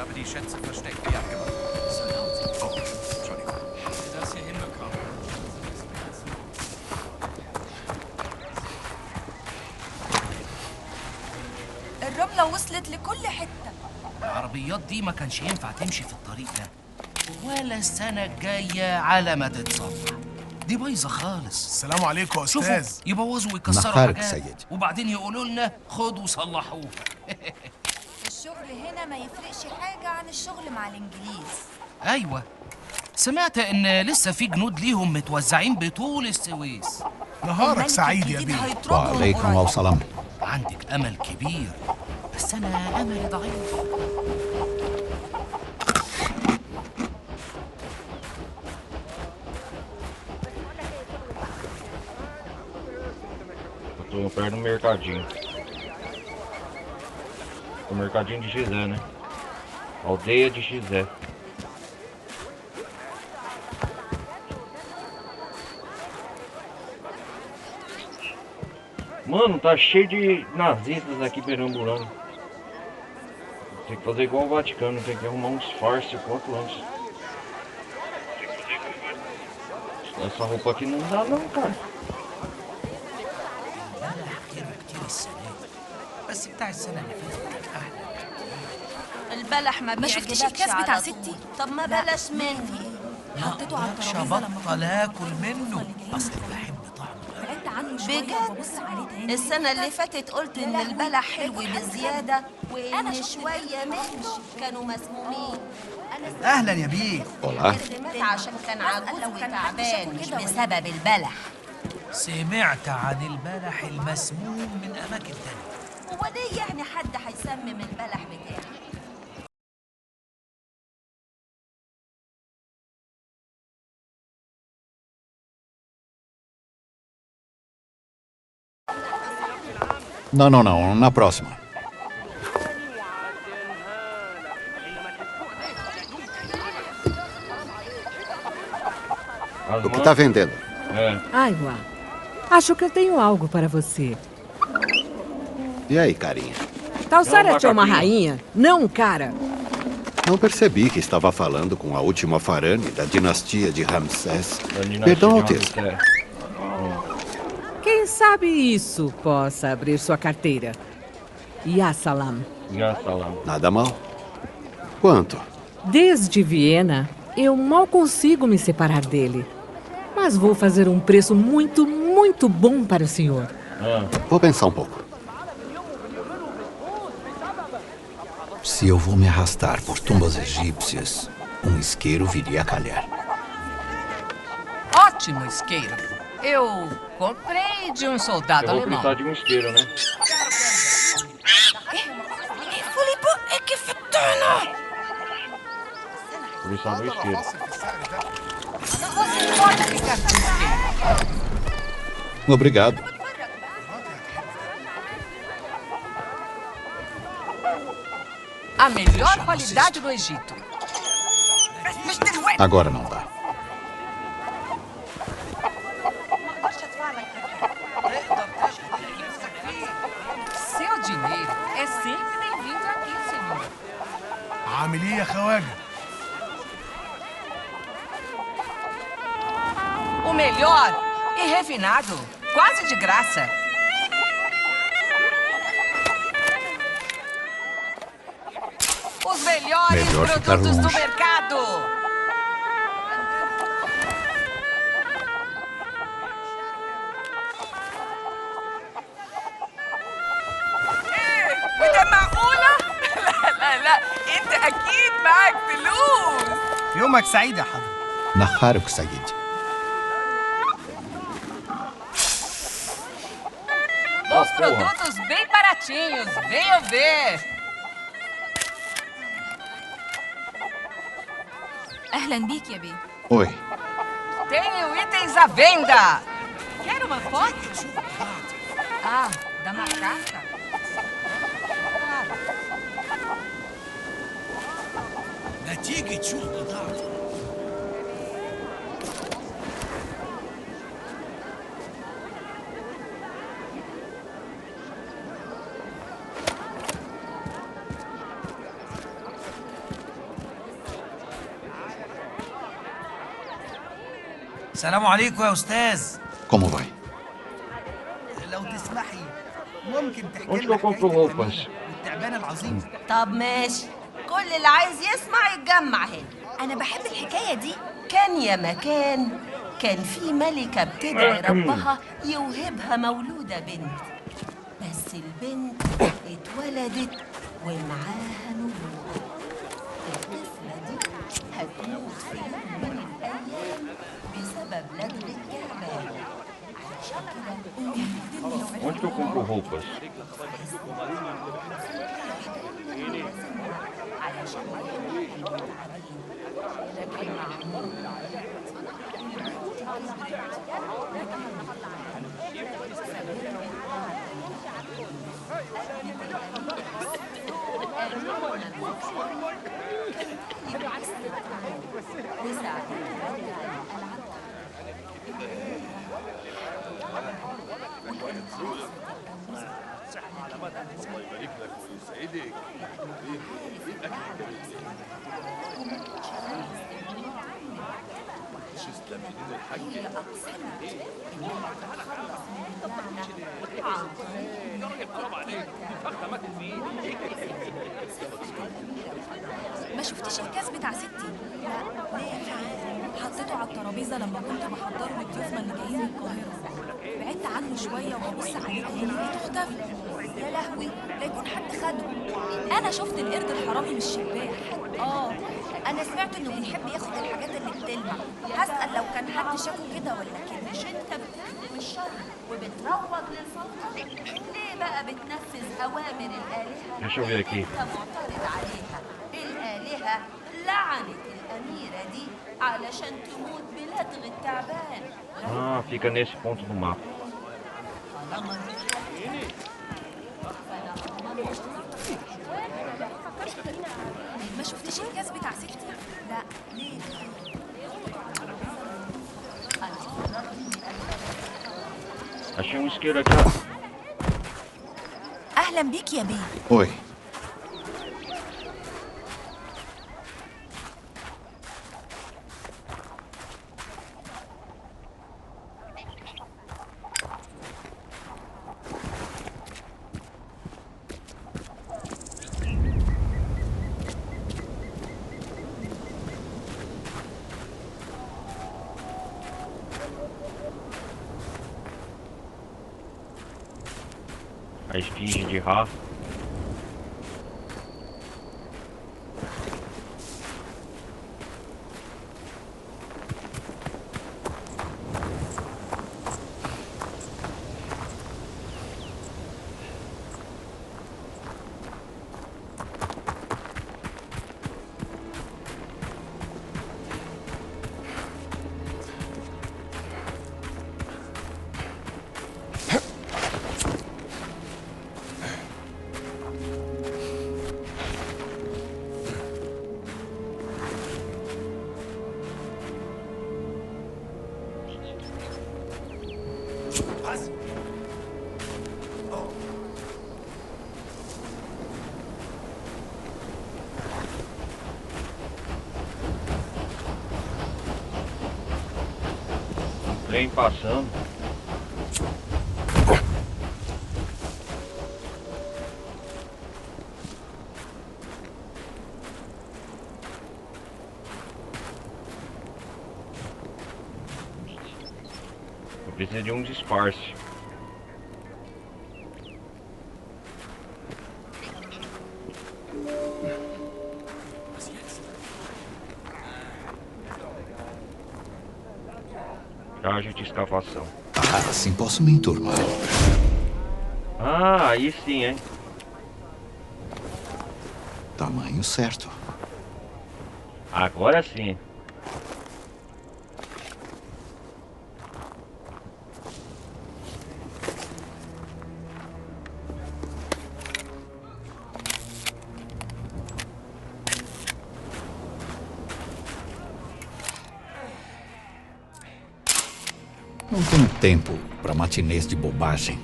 habe die Schätze versteckt. Wie abgemacht. So laut sind. Oh, Entschuldigung. Das hier hinbekommen. الرملة وصلت لكل حتة. العربيات دي ما كانش ينفع تمشي في الطريق ده ولا السنة الجاية على ما تتصلح. دي بايظة خالص. السلام عليكم يا أستاذ. شوفوا يبوظوا ويكسروا نخارج حاجات سيد. وبعدين يقولوا لنا خدوا صلحوه. الشغل هنا ما يفرقش حاجة عن الشغل مع الإنجليز. أيوة، سمعت إن لسه في جنود ليهم متوزعين بطول السويس. نهارك سعيد يا بيه. وعليكم السلام. عندك أمل كبير بس أنا أملي ضعيف. Tô perto do mercadinho. O mercadinho de Xé, né? Aldeia de Xé. Mano, tá cheio de nazistas aqui perambulando. Tem que fazer igual o Vaticano, tem que arrumar uns farces o quanto antes. Essa roupa aqui não dá não, cara. بس بتاع السنة اللي فاتت كان أحلى. البلح ما شفتش الكاس بتاع ستي؟ طب ما بلاش مني. حطيته على الترابيزة بطل آكل منه أصل بحب طعمه. بعدت عنه شوية وببص عليه تاني. السنة اللي فاتت قلت إن البلح حلو بزيادة وإن شوية منه كانوا مسمومين. أهلا يا بيه. سمعت عشان كان عجوز وتعبان مش بسبب البلح. سمعت عن البلح المسموم من أماكن تانية. هو ليه يعني حد هيسمم البلح بتاعه؟ Não. Na próxima. O que tá vendendo? Aiwa, acho que eu tenho algo para você. E aí, carinha? Talsara é uma rainha, não um cara. Não percebi que estava falando com a última Farane da dinastia de Ramsés. Perdão, Alteza. Quem sabe isso possa abrir sua carteira. Ya Salam. Nada mal. Quanto? Desde Viena, eu mal consigo me separar dele. Mas vou fazer um preço muito, muito bom para o senhor. Vou pensar um pouco. Se eu vou me arrastar por tumbas egípcias, um isqueiro viria a calhar. Ótimo isqueiro. Eu comprei de um soldado alemão. Eu vou precisar de um isqueiro, né? Vou precisar do isqueiro. Você pode ficar com o isqueiro. Obrigado. A melhor qualidade do Egito. Agora não dá. Seu dinheiro é sempre bem-vindo aqui, senhor. عامل ايه يا خواجه؟ O melhor e refinado, quase de graça. Os melhores produtos do mercado. وده معقولة؟ لا انت اكيد معك فلوس. يومك سعيد يا حضرة. نهارك سعيد. Os produtos bem baratinhos, venham ver. أهلا بيك يا بيه. Oi. Tenho itens à venda. Quer uma foto? Ah, da macaca? ما تيجي تشوف بضاعتي. السلام عليكم يا أستاذ. Como vai? لو تسمحي ممكن تحكي Onde que لنا eu compro roupas? التعبان العظيم. طب ماشي، كل اللي عايز يسمع يتجمع هنا. أنا بحب الحكاية دي. كان يا مكان كان في ملكة بتدعي ربها يوهبها مولودة بنت، بس البنت اتولدت ومعاها نبوة. الطفلة دي هتموت في يوم من الأيام بسبب لدغ التعبان. علشان كده Onde que eu compro roupas? ما شفتيش الكاس بتاع ستي؟ لا، ليه؟ حطيته على الترابيزه لما كنت بحضره لضيوفنا اللي جايين من القاهره. بعدت عنه شويه وببص عليه تاني لقيته اختفى. يا لهوي، لا يكون حد خده. انا شفت القرد الحرامي من الشباك. انا سمعت انه بيحب ياخد الحاجات اللي بتلمع. هسأل لو كان حد شافه كده ولا كده. مش انت بتخدم الشر وبتروج للفوضى؟ ليه بقى بتنفذ اوامر الالهه؟ Deixa eu ver aqui. انت معترض عليها. الالهه لعنت الاميره دي علشان تموت بلدغ التعبان. Ah, fica nesse ponto do mapa. ما شفتيش الكاس بتاع ستي؟ لا، ليه؟ Achei um isqueiro aqui, ó. اهلا بيك يا بيه. Oi. A esfinge de Ra. Trem passando. Eu preciso de um disfarce. Traje de escavação. Ah, assim posso me enturmar. Ah, aí sim, hein? Tamanho certo. Agora sim. Não tenho tempo para matinês de bobagem.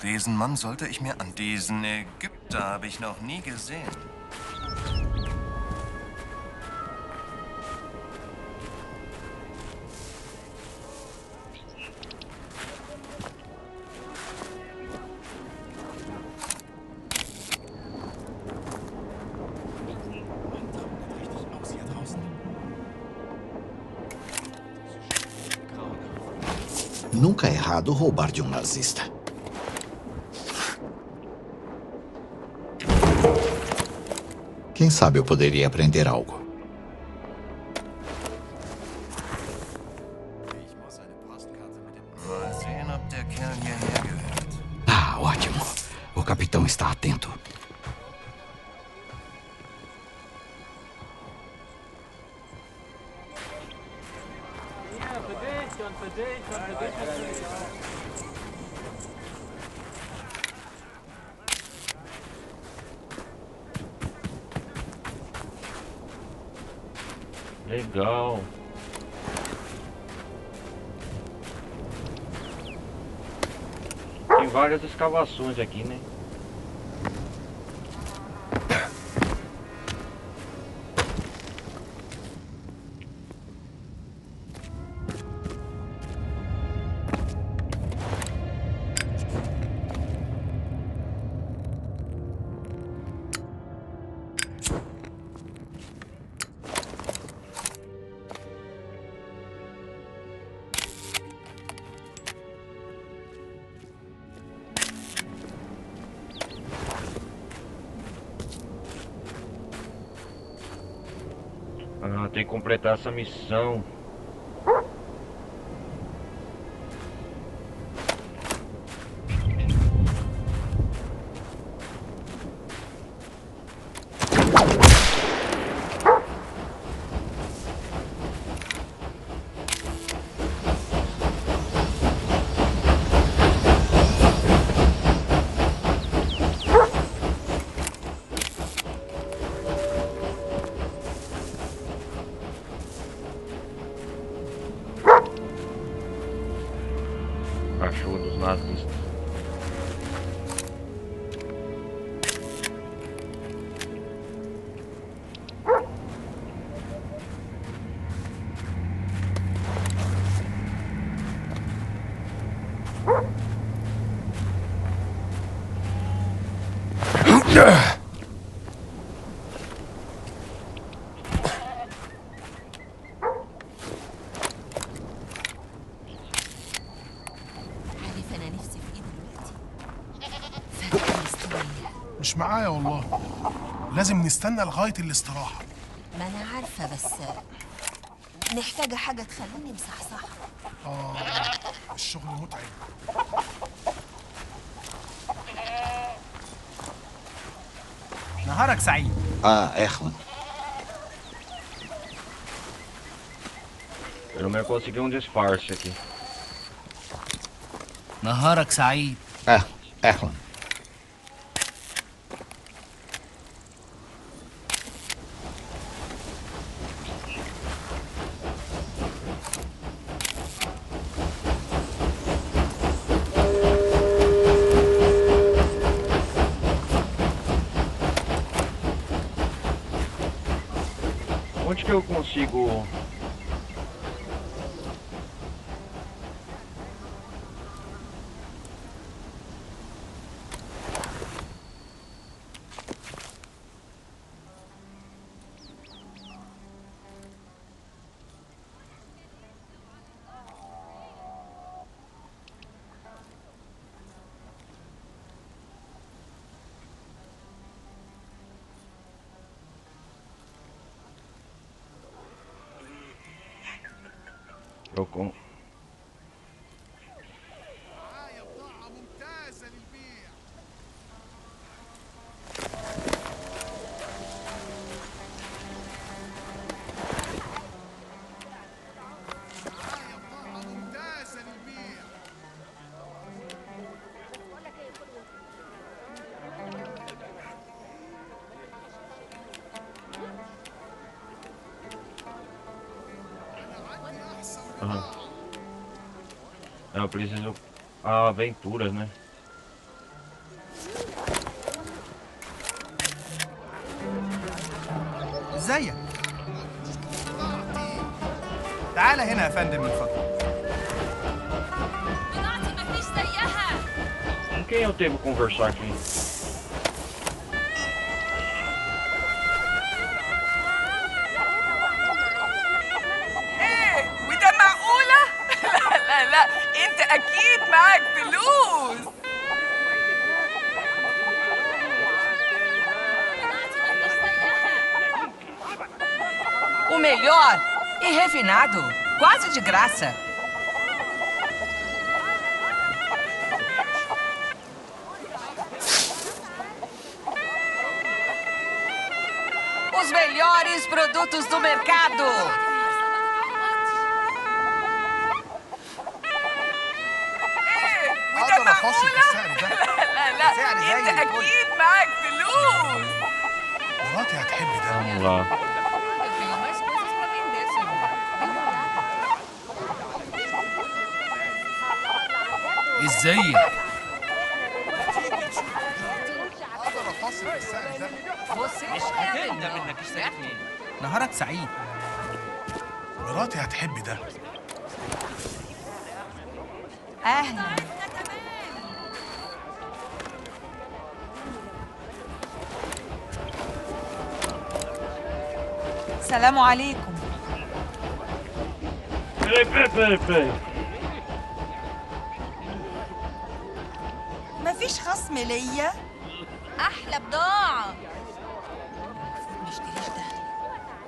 Diesen Mann sollte ich mir an. Diesen Ägypter habe ich noch nie gesehen. Nunca é errado roubar de um nazista. Quem sabe eu poderia aprender algo. Mal sehen, ob der Kerl hierher gehört. Ah, ótimo. O capitão está atento. Legal. Tem várias escavações aqui, né? Ah, tem que completar essa missão. Cachorro dos nazistas. مش معايا والله. لازم نستنى لغاية الاستراحة. ما أنا عارفة بس محتاجة حاجة تخليني مصحصحة. الشغل متعب. نهارك سعيد. Erlan. Pelo menos consegui um disfarce aqui. نهارك سعيد. Erlan. Onde que eu consigo... com... Eu preciso aventuras, né? ازيك؟ تعال هنا يا فندم من فضلك. بضاعتي مفيش زيها. Com quem eu devo conversar aqui? وده معقولة؟ لا لا لا انت اكيد معك فلوس. O melhor e refinado, quase de graça. Os melhores produtos do mercado. اقدر افاصل في السعر ده. لا انت اكيد معك فلوس. مراتي هتحب ده. ازيك؟ اقدر افاصل في السعر ده. مش هتندم انك اشتريتني. نهارك سعيد. مراتي هتحب ده. اهلا. السلام عليكم. مفيش خصم ليا؟ احلى بضاعة. مشتريش ده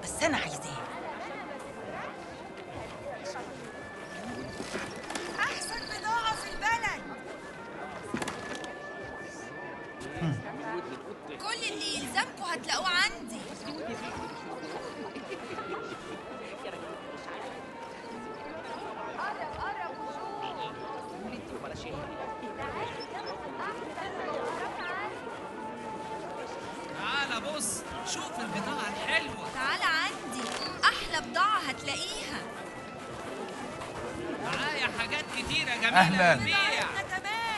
بس انا عايزاه. احسن بضاعة في البلد. كل اللي يلزمكم هتلاقوه عندي. تعال بص، شوف البضاعة الحلوة. تعال عندي، أحلى بضاعة هتلاقيها. معايا حاجات كتيرة جميلة أهلاً. للبيع.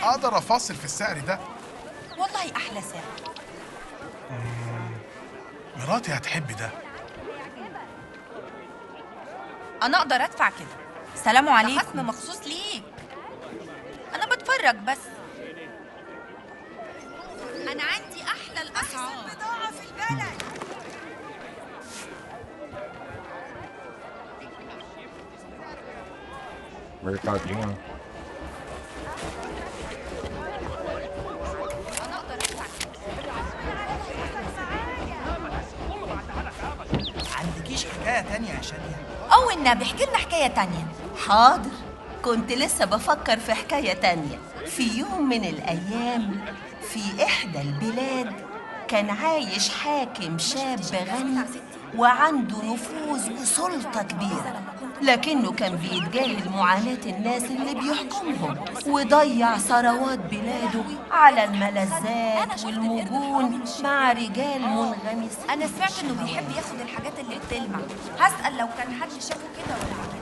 اقدر افاصل في السعر ده. والله احلى سعر. مراتي هتحب ده. انا اقدر ادفع كده. سلام عليكم. ده خصم مخصوص ليك. انا بتفرج بس. أنا عندي أحلى الأسعار. أحسن بضاعة في البلد. Mercadinho. عندكيش حكاية تانية يا شادية؟ أو النبي احكي لنا حكاية تانية. حاضر، كنت لسه بفكر في حكاية تانية. في يوم من الأيام في إحدى البلاد كان عايش حاكم شاب غني وعنده نفوذ وسلطة كبيرة، لكنه كان بيتجاهل معاناة الناس اللي بيحكمهم وضيع ثروات بلاده على الملذات والمجون مع رجال منغمسين. أنا سمعت إنه بيحب ياخد الحاجات اللي بتلمع. هسأل لو كان حد شافه كده ولا عمل.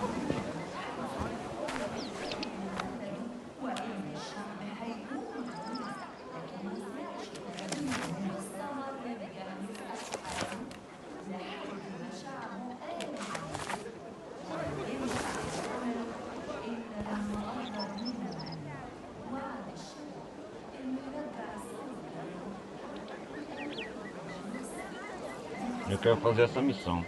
Eu quero fazer essa missão.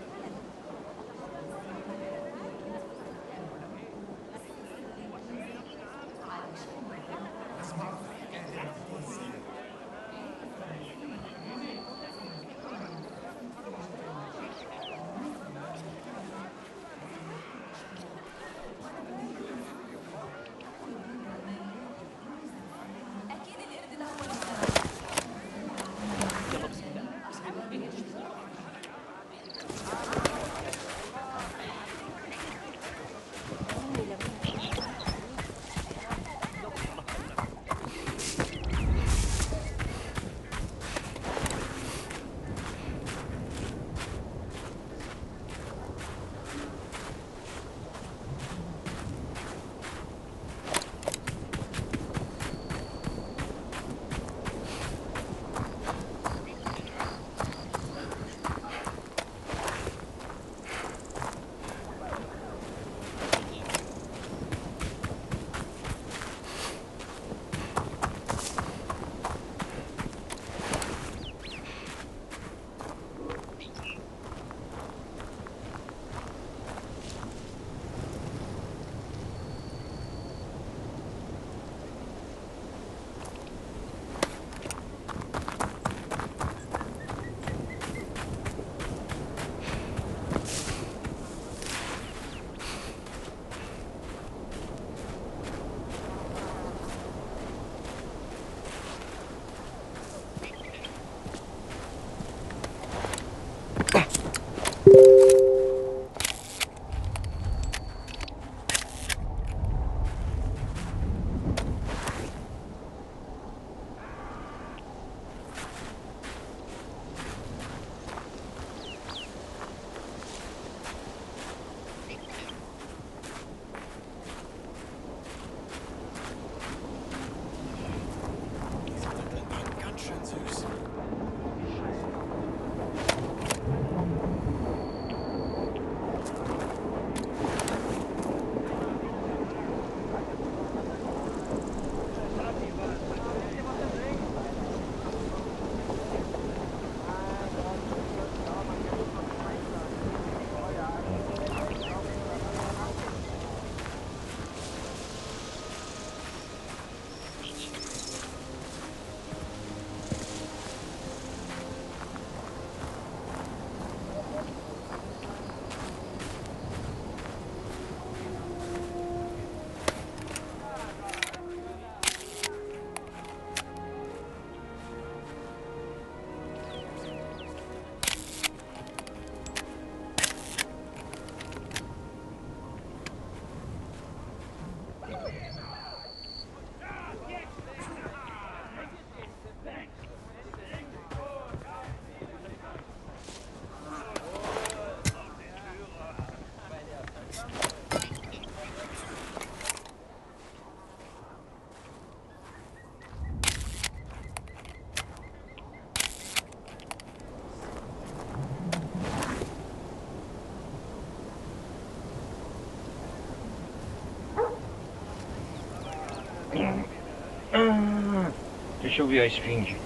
Deixa eu ver a esfinge.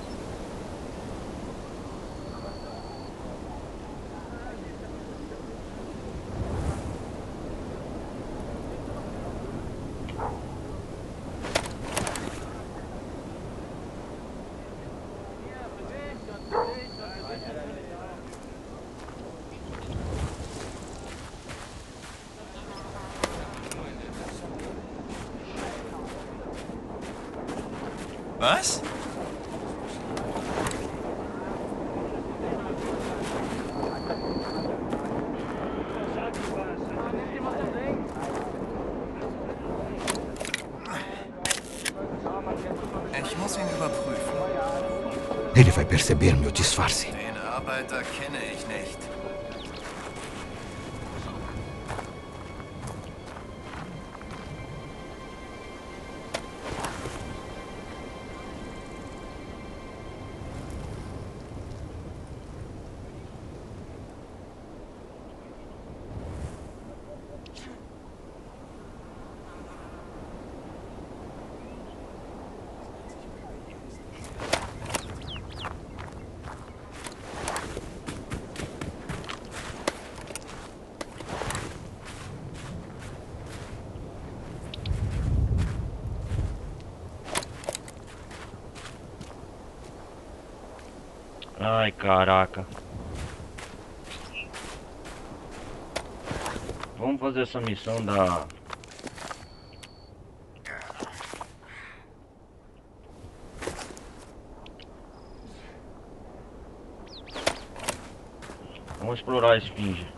Was? Ich muss ihn überprüfen. Ele vai perceber meu disfarce. Den Arbeiter kenne ich nicht. Ai, caraca. Vamos fazer essa missão da... Vamos explorar a esfinge.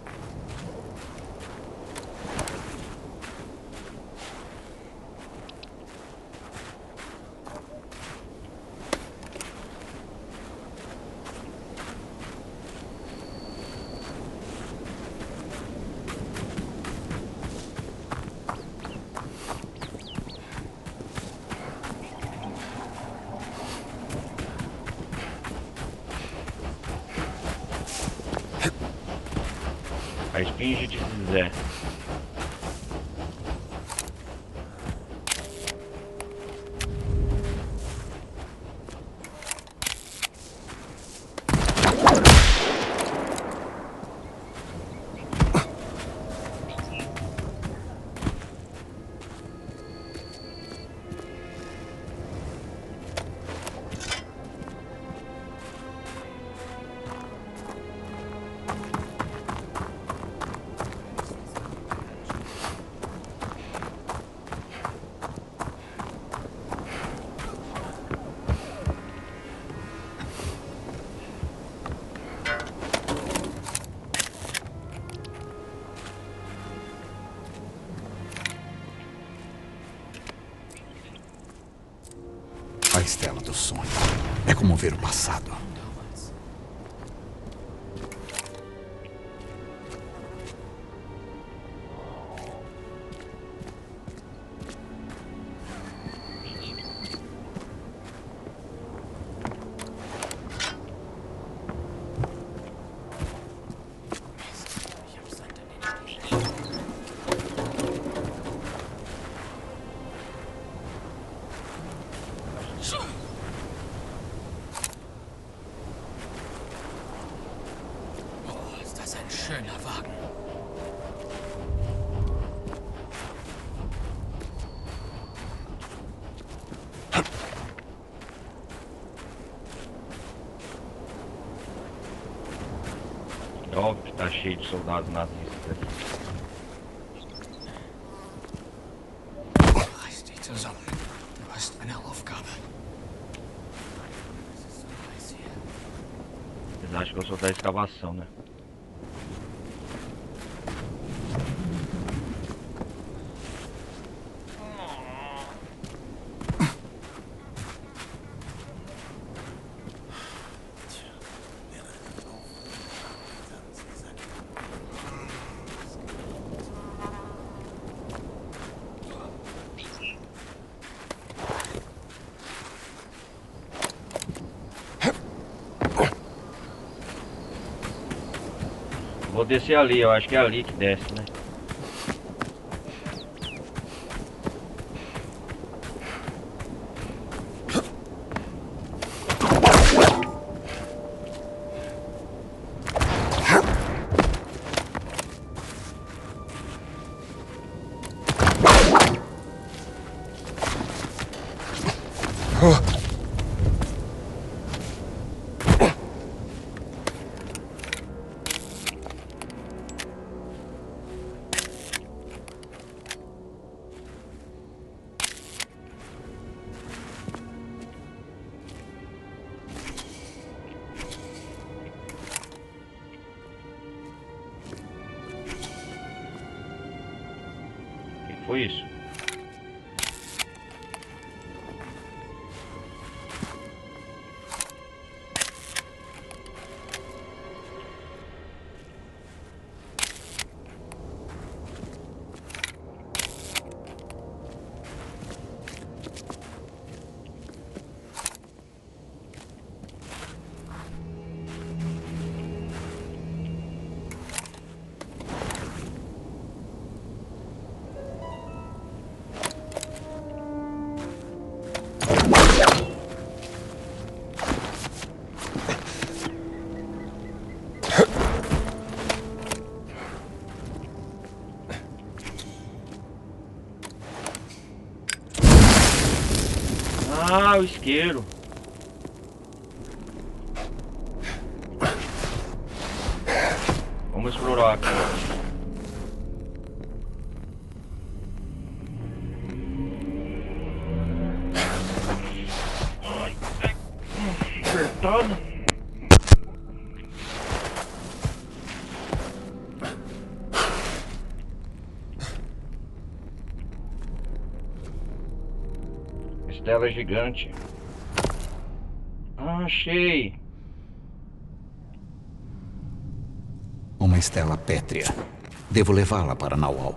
A esfinge de Zé. A estela do sonho. É como ver o passado. Schöner Wagen. Óbvio que tá cheio de soldados nazistas. Reiß dich zusammen. Du hast eine Aufgabe. Vocês acham que eu sou da escavação, né? Vou descer ali, eu acho que é ali que desce, né? foi isso. Ah, o isqueiro. Vamos explorar aqui. Apertado. Estela gigante. Ah, achei. Uma estela pétrea. Devo levá-la para Naual.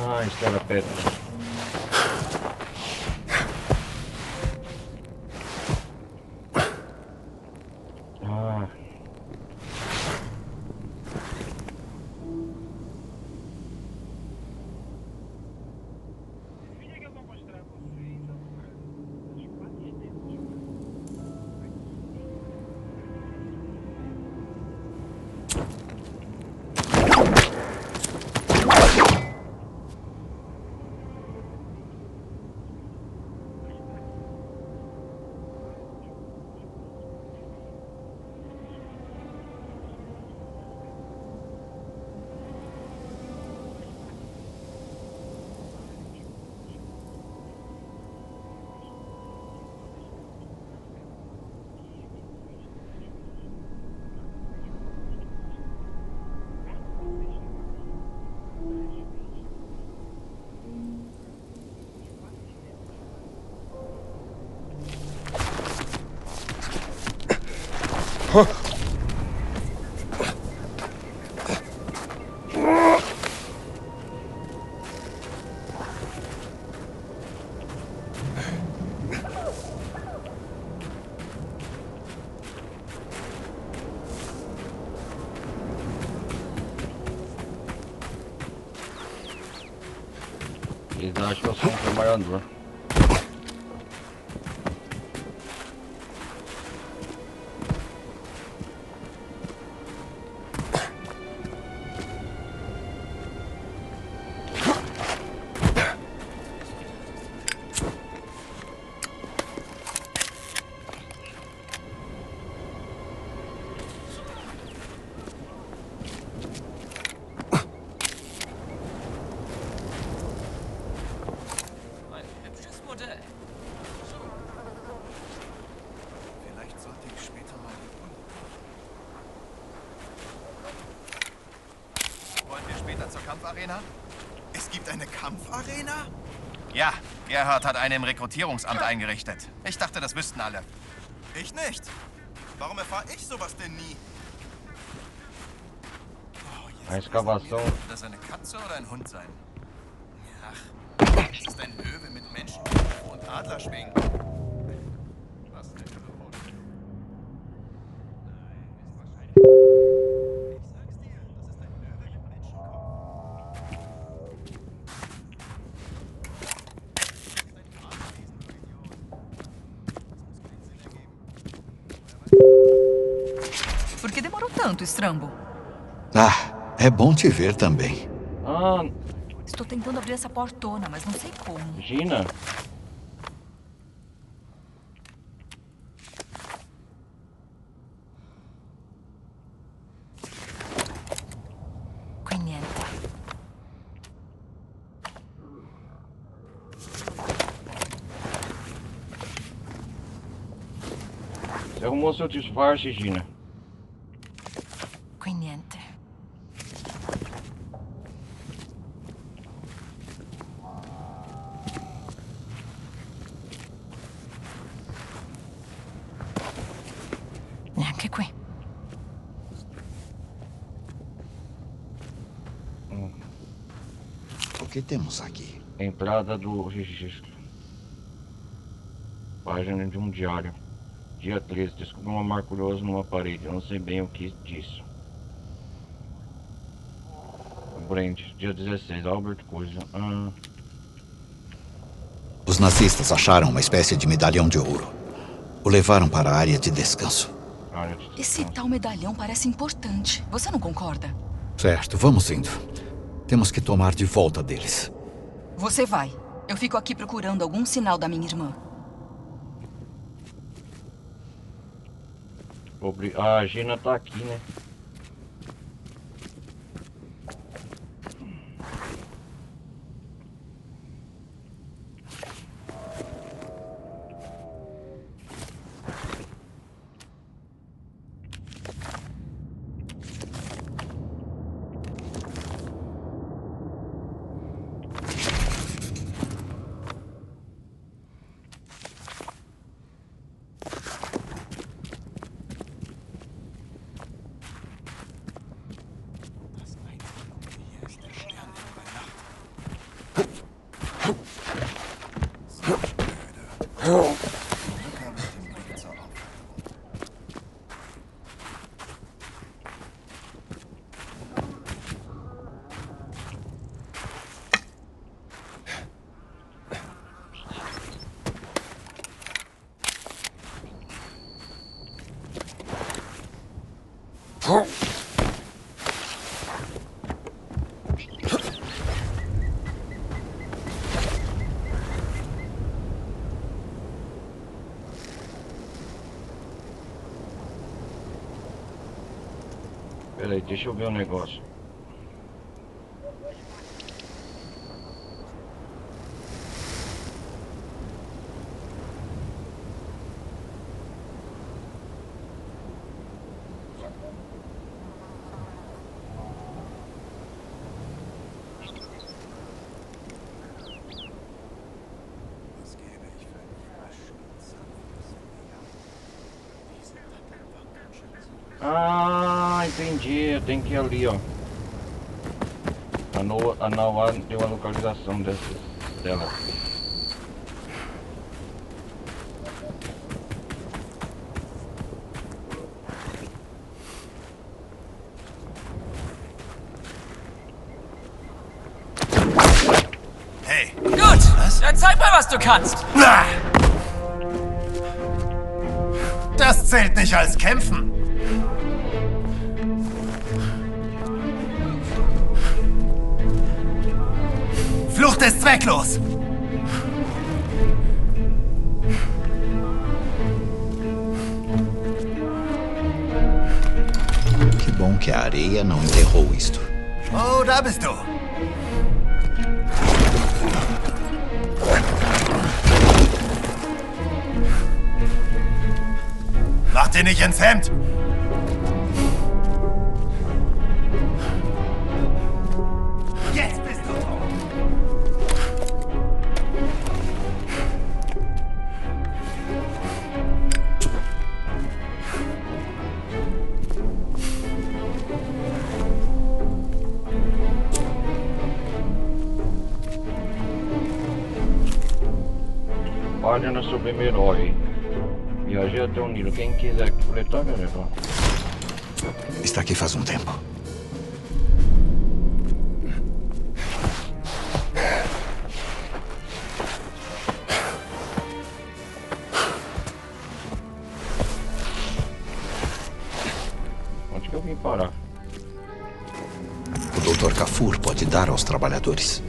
Ah, estela pétrea. Ah. Eles acham que eu sou um trabalhador. Kampfarena? Es gibt eine Kampfarena? Ja, Gerhard hat eine im Rekrutierungsamt eingerichtet. Ich dachte, das wüssten alle. Ich nicht. Warum erfahre ich sowas denn nie? A escavação. Wird das eine Katze oder ein Hund sein? Ach, es ist ein Löwe mit Menschen und Adlerschwingen. Was denn? Por que demorou tanto, Strambo? Ah, é bom te ver também. Ah, Estou tentando abrir essa portona, mas não sei como. Gina. Qui niente. Você arrumou seu disfarce, Gina. que temos aqui? Entrada do registro. Página de um diário. Dia 13. Descobri uma marca curiosa numa parede. Eu não sei bem o que disso. Brand. Dia 16. Albert Coisa. Os nazistas acharam uma espécie de medalhão de ouro. O levaram para a área de descanso. Esse tal medalhão parece importante. Você não concorda? Certo, vamos indo. Temos que tomar de volta deles. Você vai. Eu fico aqui procurando algum sinal da minha irmã. A Gina tá aqui, né? Peraí, deixa eu ver um negócio. Ah, entendi. Eu tenho que ir ali, ó. A Nauá deu a localização dela. Hey. Gut, dann zeig mal, was du kannst. Das zählt nicht als Kämpfen. Flucht ist zwecklos. Que bom que a areia não enterrou isto. Oh, da bist du. Mach dir nicht ins Hemd. Jetzt bist du tot. Página sobre meu herói. Viajei até o Nilo. Quem quiser coletar, galera. Está aqui faz um tempo. Onde que eu vim parar? O Dr. Kafur pode dar aos trabalhadores.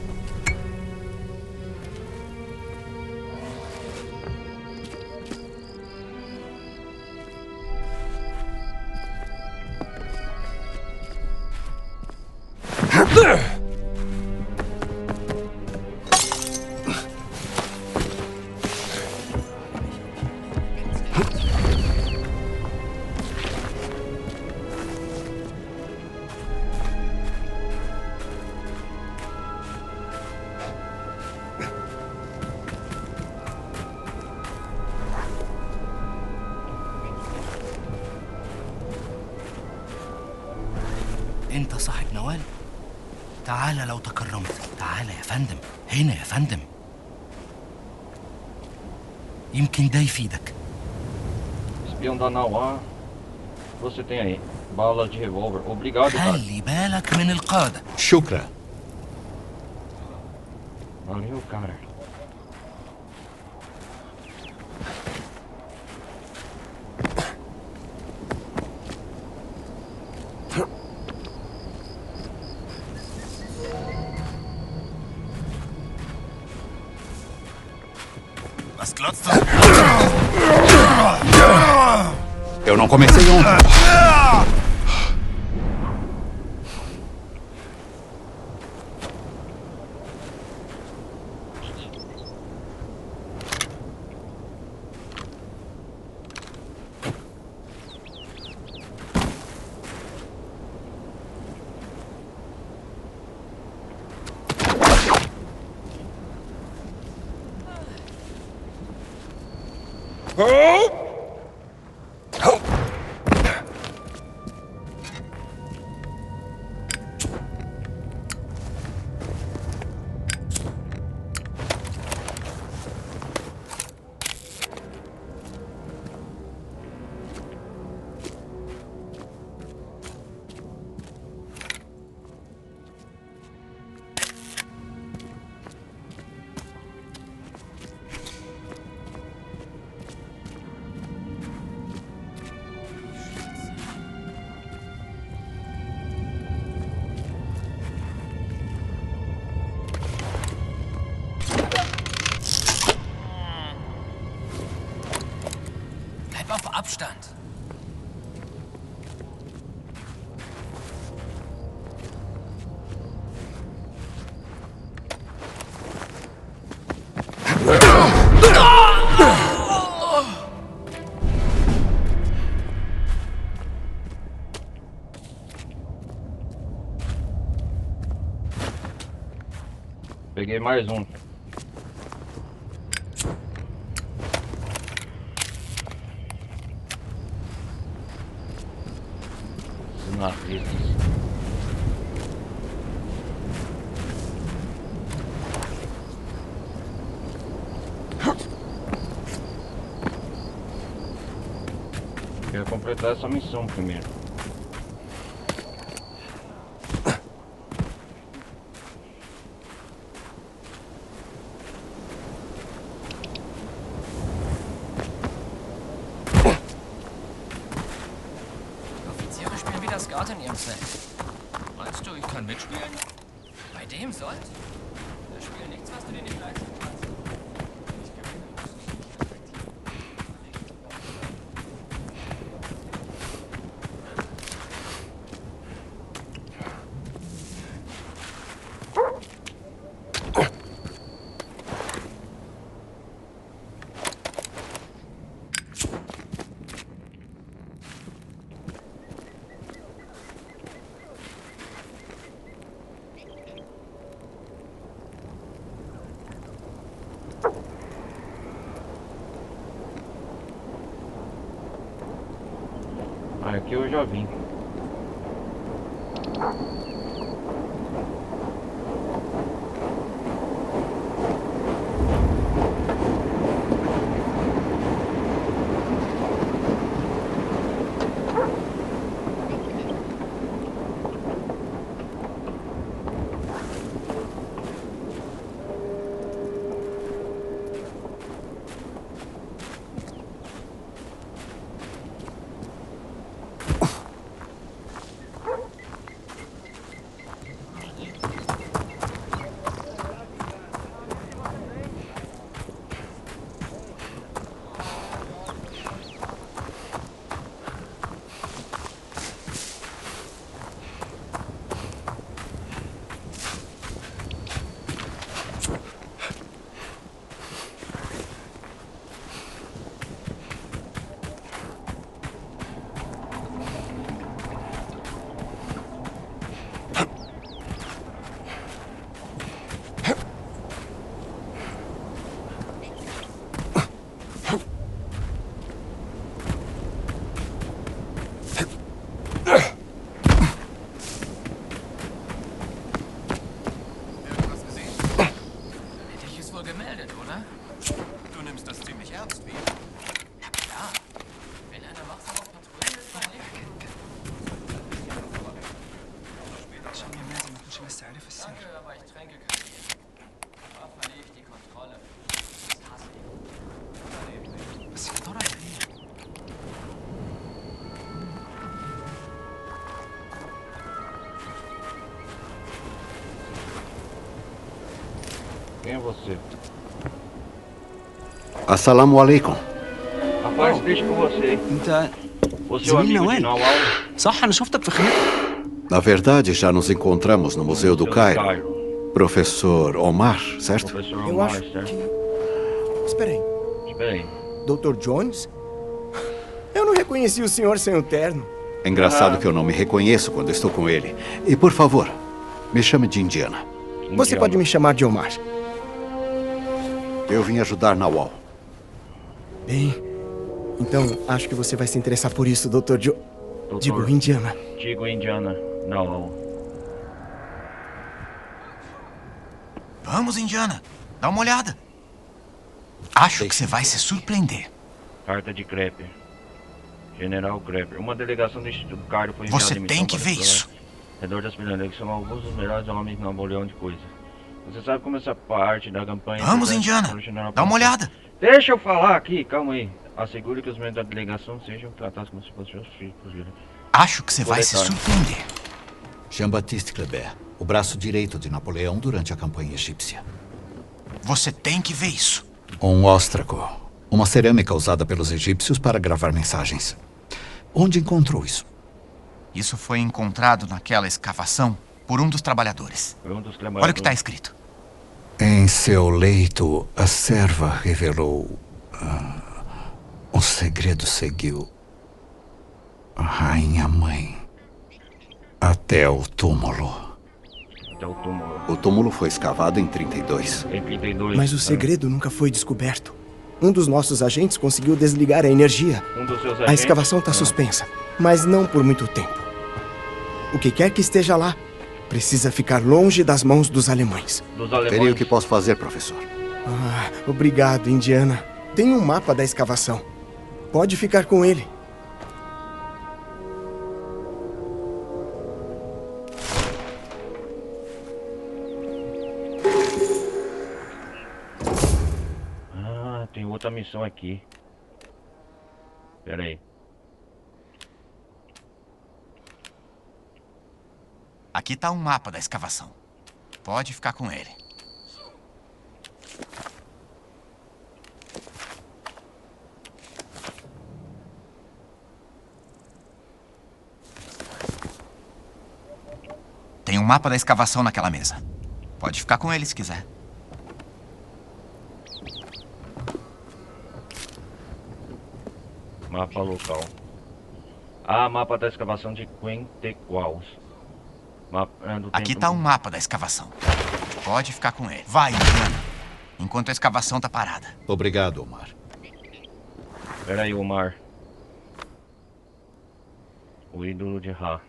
انت صاحب نوال؟ تعال لو تكرمت. تعال يا فندم، هنا يا فندم. يمكن ده يفيدك. Espião da Nauá. Você tem aí. Bala de revólver. Obrigado, cara. خلي بالك من القادة. شكرا. Valeu, cara. Was glotzt das? Eu não comecei ontem. Abstand. Peguei mais um. Quero completar essa missão primeiro. Offiziere spielen wieder Skat in ihrem Zelt. Meinst du, ich kann mitspielen? Bei dem Sold? Das Spiel nichts, was du dir nicht leisten kannst. Aqui eu já vim. você. Assalamu alaikum. A paz esteja com você. انت Você é o amigo de Nawal? صح انا شفتك في خير. Na verdade, já nos encontramos no Museu do Cairo. Professor Omar, certo? Professor Eu Omar, acho certo? Espera aí. Espera aí. Dr. Jones? Eu não reconheci o senhor sem o terno. É engraçado que eu não me reconheço quando estou com ele. E, por favor, me chame de Indiana. Você pode me chamar de Omar. Eu vim ajudar Nawal. Bem, então acho que você vai se interessar por isso, Dr. Digo, Indiana. Digo, Indiana. Nawal. Vamos, Indiana. Dá uma olhada. Acho que você vai se surpreender. Carta de Crepe. General Crepe. Uma delegação do Instituto Cairo foi enviada Você em missão tem que para ver explorar isso. ao redor das pirâmides, que são alguns dos melhores homens de Napoleão de coisa. Você sabe como essa parte da campanha... Vamos, Indiana. Dá uma olhada. Deixa eu falar aqui, calma aí. Assegure que os membros da delegação sejam tratados como se fossem seus filhos. Acho que você vai se surpreender. Jean-Baptiste Kleber, o braço direito de Napoleão durante a campanha egípcia. Você tem que ver isso. Um óstraco. Uma cerâmica usada pelos egípcios para gravar mensagens. Onde encontrou isso? Isso foi encontrado naquela escavação por um dos trabalhadores. Olha o que está escrito. Em seu leito, a serva revelou... um segredo seguiu a rainha-mãe até o túmulo. O túmulo foi escavado em 32. Mas o segredo nunca foi descoberto. Um dos nossos agentes conseguiu desligar a energia. A escavação está suspensa, mas não por muito tempo. O que quer que esteja lá, precisa ficar longe das mãos dos alemães. Verei o que posso fazer, professor. Obrigado, Indiana. Tem um mapa da escavação. Pode ficar com ele. Tem outra missão aqui. Pera aí. Aqui está um mapa da escavação. Pode ficar com ele. Tem um mapa da escavação naquela mesa. Pode ficar com ele se quiser. Mapa local. Mapa da escavação de Quentequaus. Aqui está um mapa da escavação. Pode ficar com ele. Vai, Indiana. Enquanto a escavação está parada. Obrigado, Omar. Espera aí, Omar. O ídolo de Ra.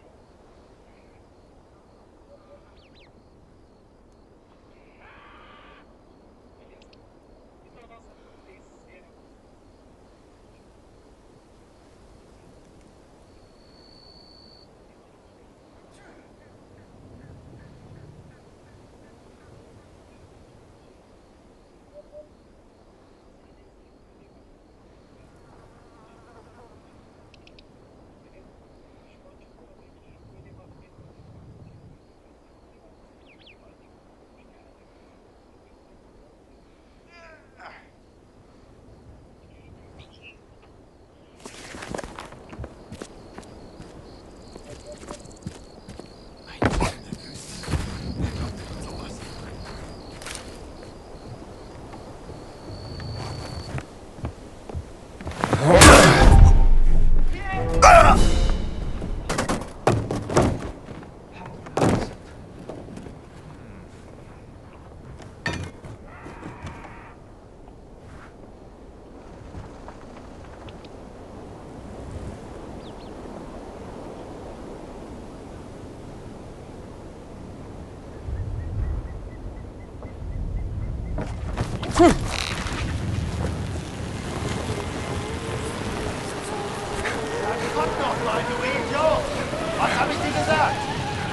Was habe ich dir gesagt?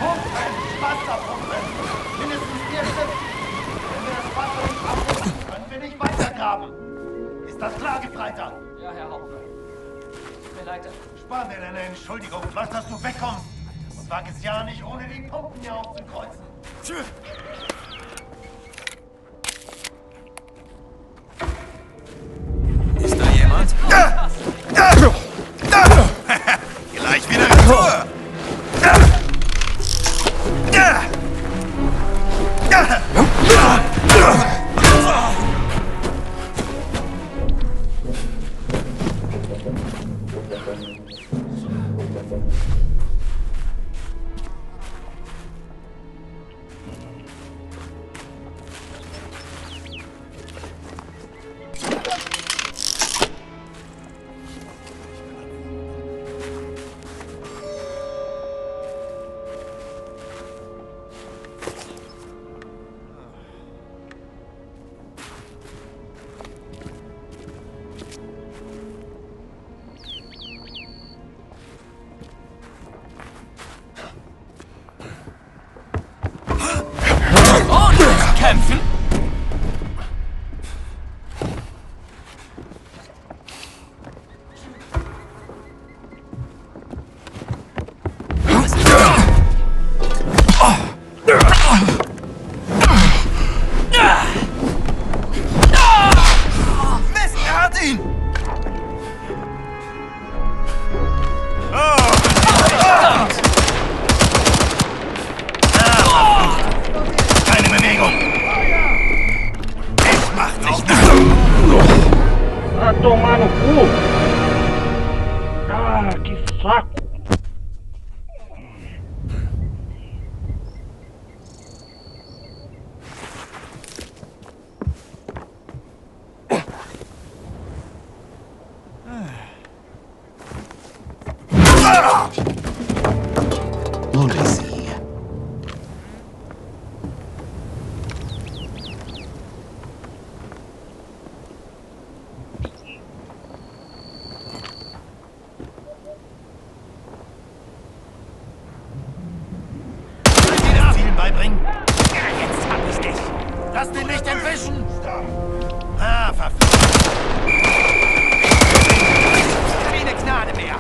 Pumpen! Wasserpumpen! Mindestens 4 Stück! Wenn wir das Wasser nicht abpumpen, können wir nicht weitergraben! Ist das klar, Gefreiter? Ja, Herr Hauptmann. Tut mir leid. Spar dir deine Entschuldigung und was, dass du wegkommst! Und wag es ja nicht, ohne die Pumpen hier aufzukreuzen! Tschüss! tomar no cu! Ah, que saco! Molezinha. Zielen beibringen. Ja, jetzt hab ich dich. Lass den nicht entwischen. Ah, verflucht. Keine Gnade mehr.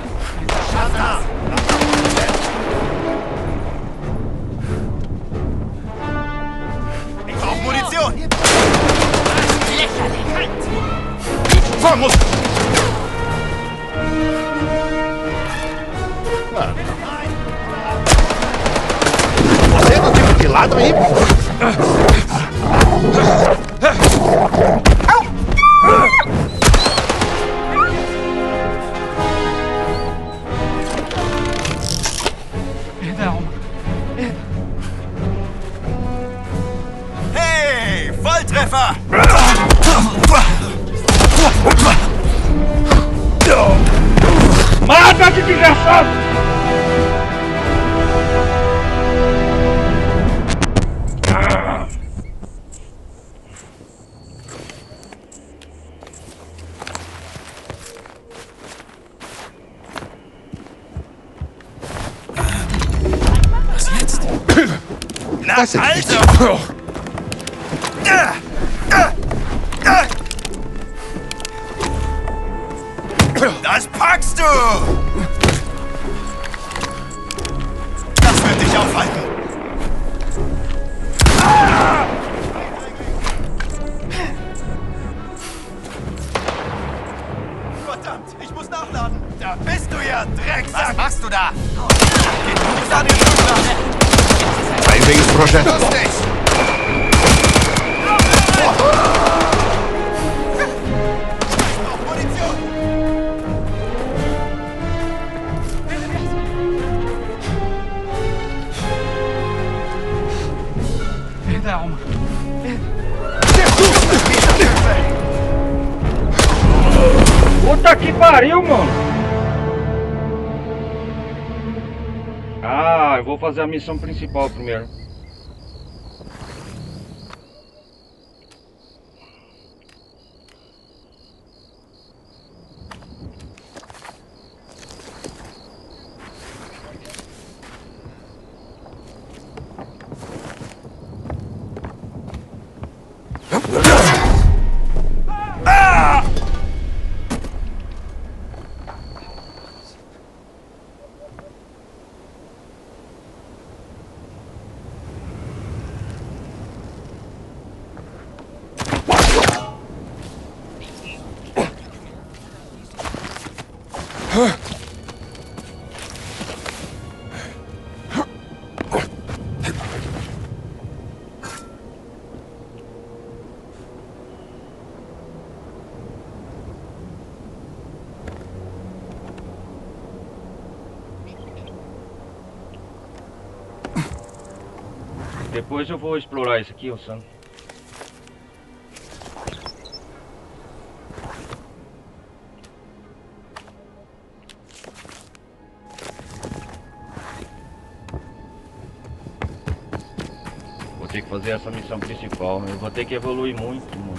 Schaff das. Ich brauch Munition. Lächerlich. Halt. Vamos! Você não tem de lado aí? Hey, Volltreffer! Mata, que desgraçado! Was jetzt? Na, also! Das packst du! Das wird dich aufhalten. Verdammt, ich muss nachladen. Da bist du ja, Drecksack. Was machst du da? Geh du an den Rücklauf. Ein weges Projeto. Lustig. اهدى يا عمر. Puta que pariu, mano! Ah, eu vou fazer a missão principal primeiro. Depois eu vou explorar isso aqui, Sam. Vou ter que fazer essa missão principal. Eu vou ter que evoluir muito, mano.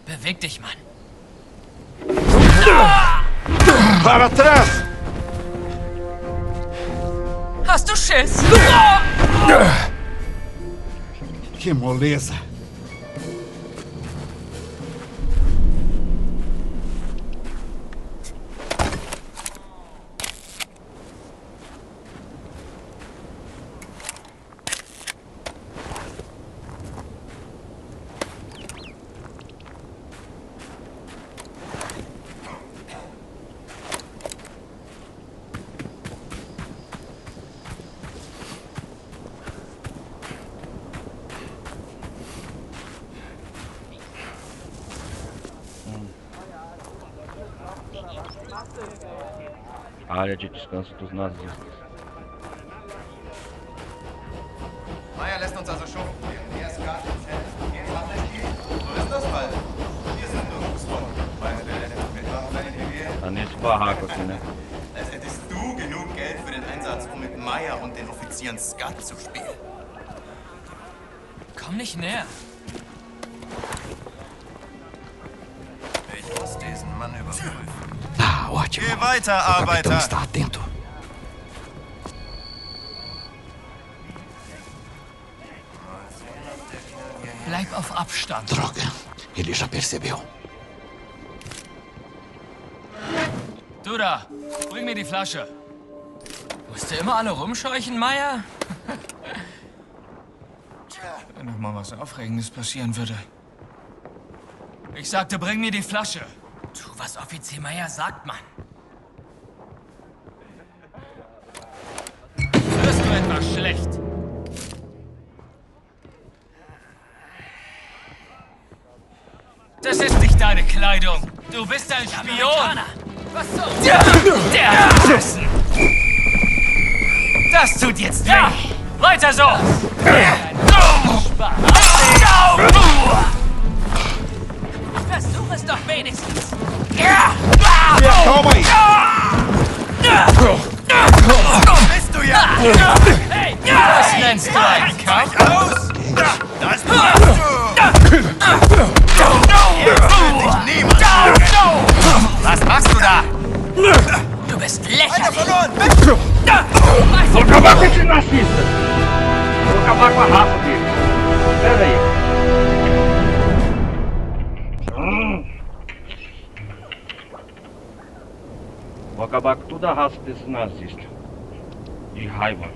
Beweg dich, Mann. Para trás! Hast du Schiss? Que moleza! Área de descanso dos nazistas. Meyer lässt uns also schuften. Er ist Garten. So ist das halt. Wir sind nur Fußball. Tá nesse barraco aqui, né? Als hättest du genug Geld für den Einsatz, um mit Meyer und den Offizieren Skat zu spielen. Komm nicht näher. Ich muss diesen Mann überprüfen. Ah, ótimo. Geh weiter, O capitão Arbeiter. está atento. Bleib auf Abstand. Droga, ele já percebeu. Du da, bring mir die Flasche. Musst du immer alle rumscheuchen, Meyer? Wenn noch mal was Aufregendes passieren würde. Ich sagte, bring mir die Flasche. Tu, was Offizier Meyer sagt, Mann. Hörst du etwas schlecht? Das ist nicht deine Kleidung. Du bist ein Spion. Was soll der Essen? Das tut jetzt weh. Weiter so. Versuch es doch wenigstens. Komm mal! Bist du ja! Hey, was nennst du einen Kampf? Aus! Das machst du! Jetzt will dich niemand retten. Was machst du da? Du bist lächerlich. Vou acabar com esse nazista! Vou acabar com a raça dele. Pera aí. Vou acabar com toda a raça desses nazistas. De raiva.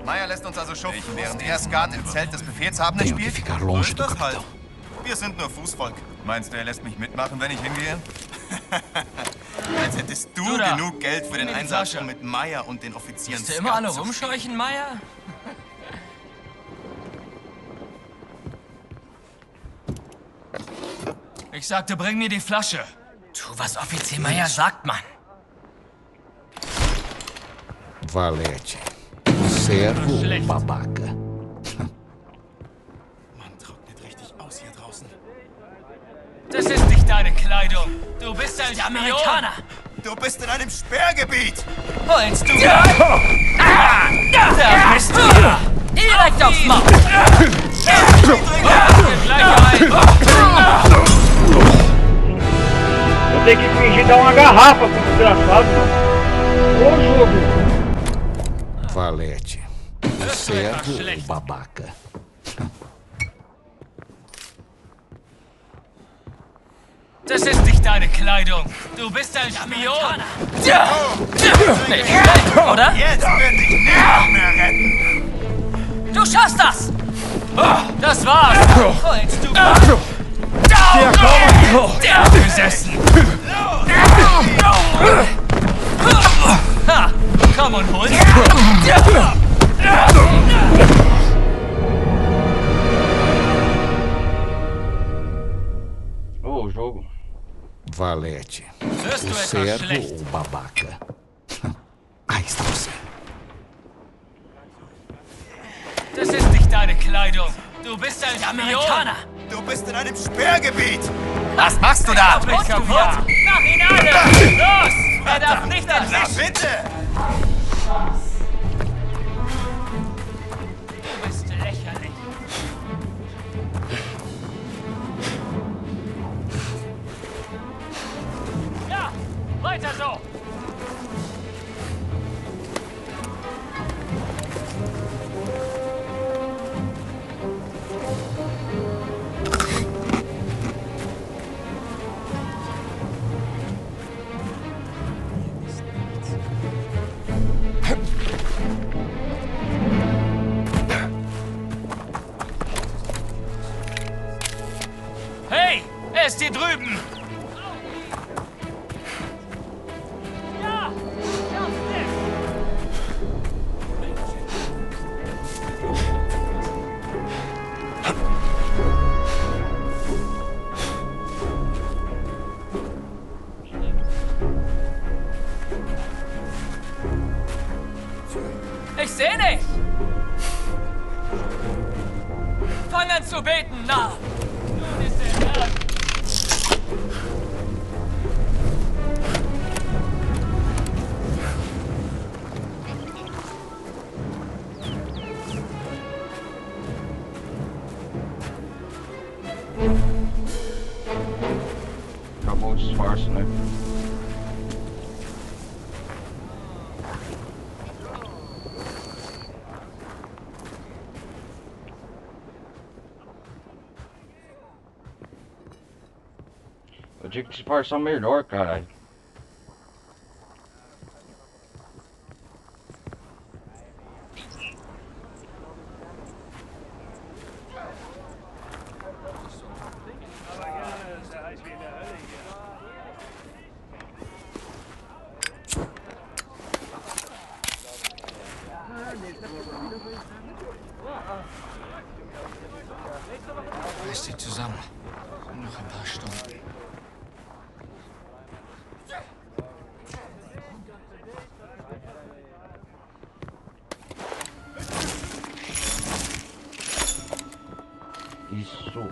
Meyer lässt uns also schuften, während er Skat im Zelt des Befehlshabenden Tenho que spielt? ficar So longe ist do das halt. capitão. Wir sind nur Fußvolk. Meinst du, er lässt mich mitmachen, wenn ich hingehe? Als hättest du da, genug Geld für bring den mir die Einsatz, Flasche. um mit Meyer und den Offizieren Musst du immer alle Skat zu spielen. rumscheuchen, Meyer? Ich sagte, bring mir die Flasche. Tu, was Offizier Meyer sagt, Mann. Valete. Servo babaca. Mann, trocknet richtig aus hier draußen. Das ist nicht deine Kleidung. Du bist ein Amerikaner. Du bist in einem Sperrgebiet! Holst du? Da bist du ja. Direkt aufs Maul. Eu tenho que fingir dar uma garrafa pro desgraçado. Ô jogo! Valete. Servo babaca. Das ist nicht deine Kleidung. Du bist ein Spion. Nicht schlecht, oder? Jetzt wird dich niemand mehr retten! Du schaffst das! Das war's! Holst du? Der hat gesessen! Ha! Komm und hol's! Ô, jogo. Valete. Hörst du O etwas servo schlecht? ou babaca? Aí está você. Das ist nicht deine Kleidung. Du bist ein Amerikaner. Du bist in einem Sperrgebiet! Was machst du da? Nicht kaputt. Mach ihn alle! Los! Er darf nicht Na entwischen. bitte! Du bist lächerlich. Ja, weiter so. Hey, er ist hier drüben. Ich seh nicht! Fang an zu beten, na! Nun ist er da! Acabou o disfarce, né? Eu tinha que disfarçar melhor, caralho. Reiß dich zusammen. Noch ein paar Stunden. Isso.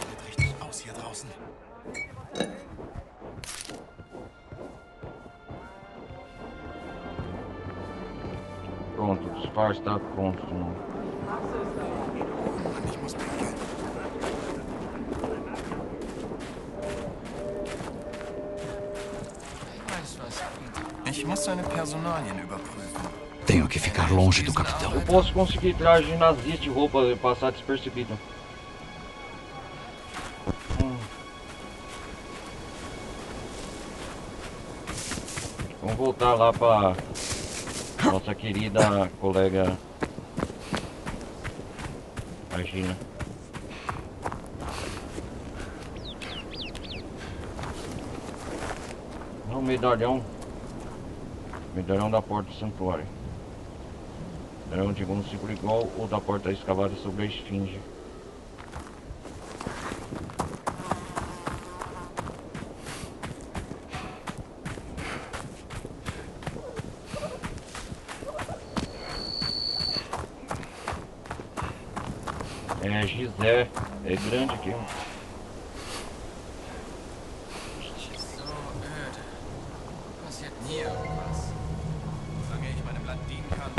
Sieht richtig aus hier draußen. Pronto, o disfarce está pronto. Ich muss pinkeln. Ich muss seine Personalien überprüfen. Tenho que ficar longe do capitão. Eu posso conseguir traje nazista e roupa e passar despercebido. Vamos voltar lá para nossa querida colega Regina. Não, medalhão. Medalhão da porta do santuário. Medalhão de um círculo igual ou da porta escavada sobre a esfinge. É, Gisé, é grande aqui. Passiert nie irgendwas. Solange ich meinem Land dienen kann.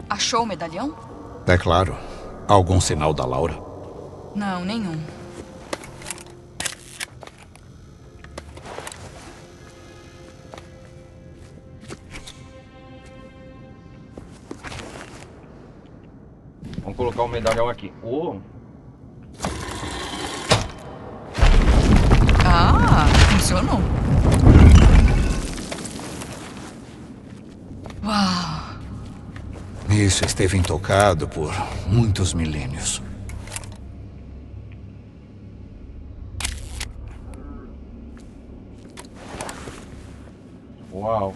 Achou o medalhão? É claro. Algum sinal da Laura? Não, nenhum. Vamos colocar o medalhão aqui. Oh. Ah, funcionou. Uau. Isso esteve intocado por muitos milênios. Uau.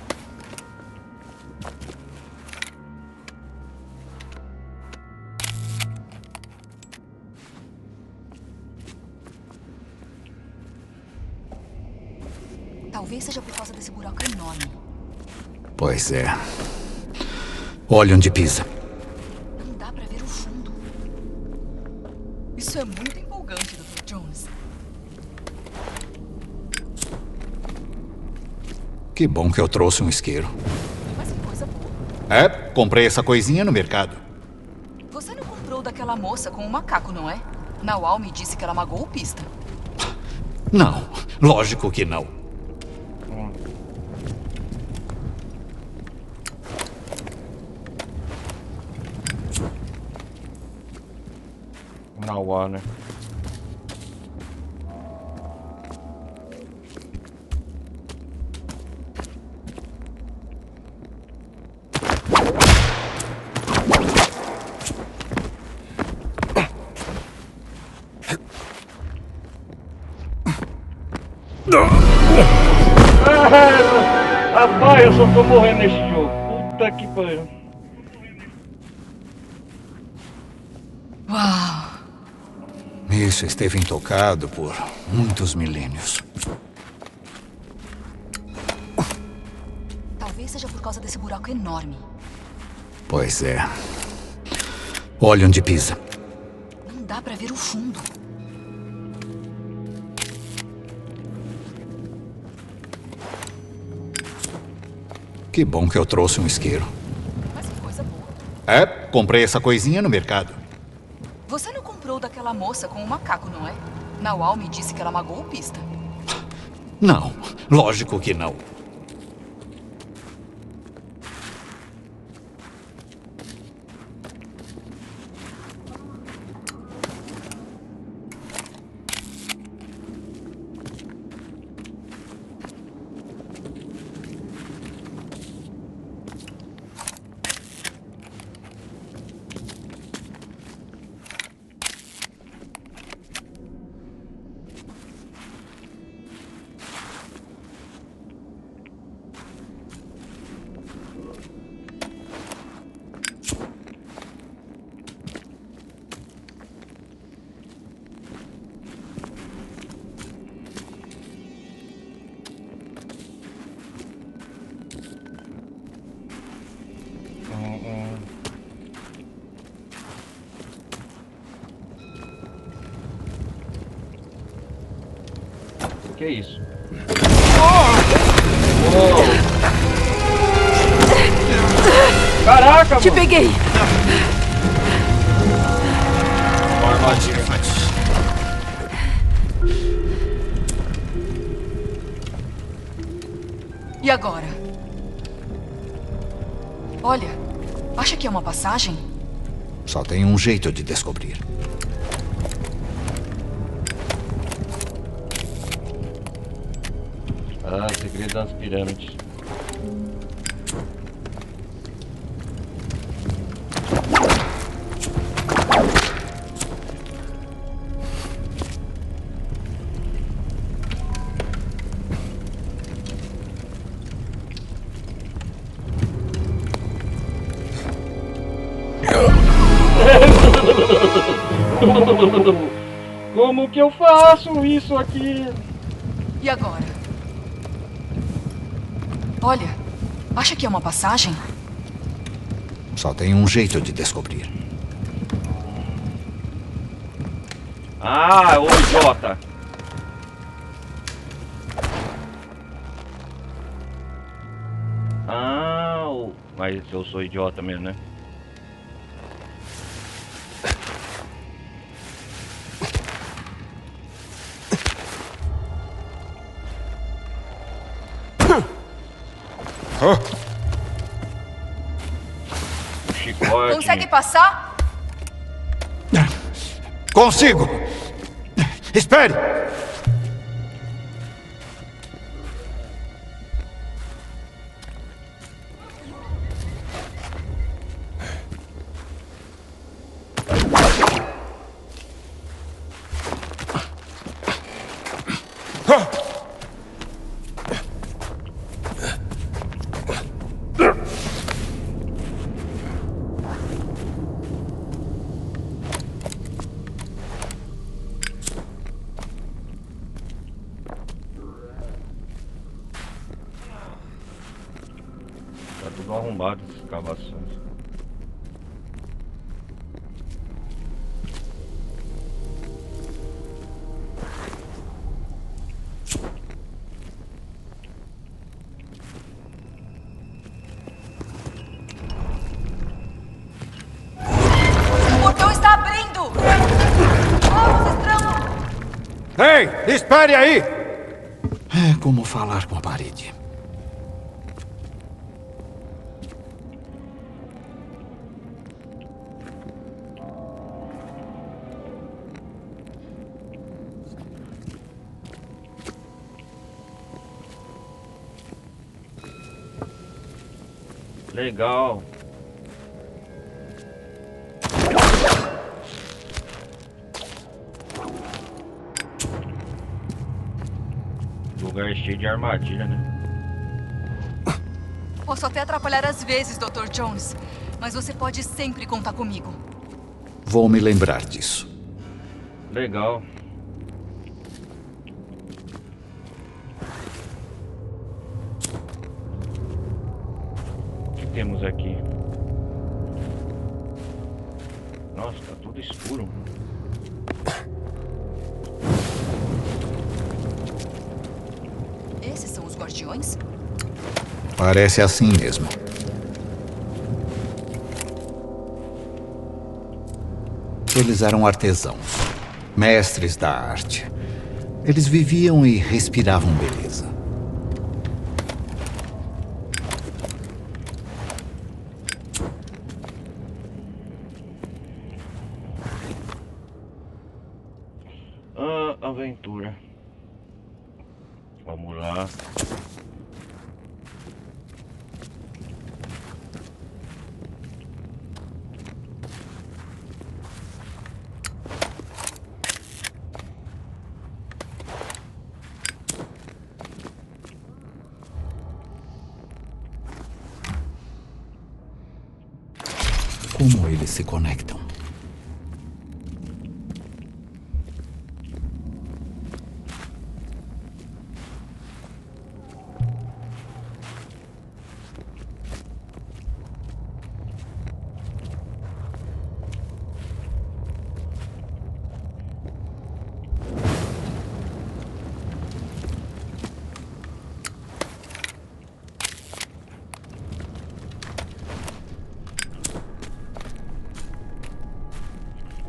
Talvez seja por causa desse buraco enorme. Pois é. Olha onde pisa. Não dá pra ver o fundo. Isso é muito empolgante, Dr. Jones. Que bom que eu trouxe um isqueiro. Mas que coisa boa. É, comprei essa coisinha no mercado. Você não comprou daquela moça com o macaco, não é? Nawal me disse que ela é uma golpista. Não, lógico que não. Nawal, né? Rapaz, eu só tô morrendo nesse jogo. Puta que pariu. Uau! Isso esteve intocado por muitos milênios. Talvez seja por causa desse buraco enorme. Pois é. Olha onde pisa. Não dá pra ver o fundo. Que bom que eu trouxe um isqueiro. Mas que coisa boa. É, comprei essa coisinha no mercado. Você não comprou daquela moça com o macaco, não é? Nawal me disse que ela é uma golpista. Não, lógico que não. Que é isso? Caraca, mano! Te peguei! E agora? Olha, acha que é uma passagem? Só tem um jeito de descobrir. Ah, segredo das pirâmides. Como que eu faço isso aqui? E agora? Olha, acha que é uma passagem? Só tem um jeito de descobrir. Ah, ô idiota! Ah, mas eu sou idiota mesmo, né? Chicote. Consegue passar? Consigo! Espere! Tá tudo arrombado essas escavações. Ei, espere aí! É como falar com a parede. Legal. Lugar cheio de armadilha, né? Posso até atrapalhar às vezes, Dr. Jones, mas você pode sempre contar comigo. Vou me lembrar disso. Legal. O que temos aqui? Nossa, tá tudo escuro. Esses são os guardiões? Parece assim mesmo. Eles eram artesãos, mestres da arte. Eles viviam e respiravam beleza. Aventura. Vamos lá. Como eles se conectam?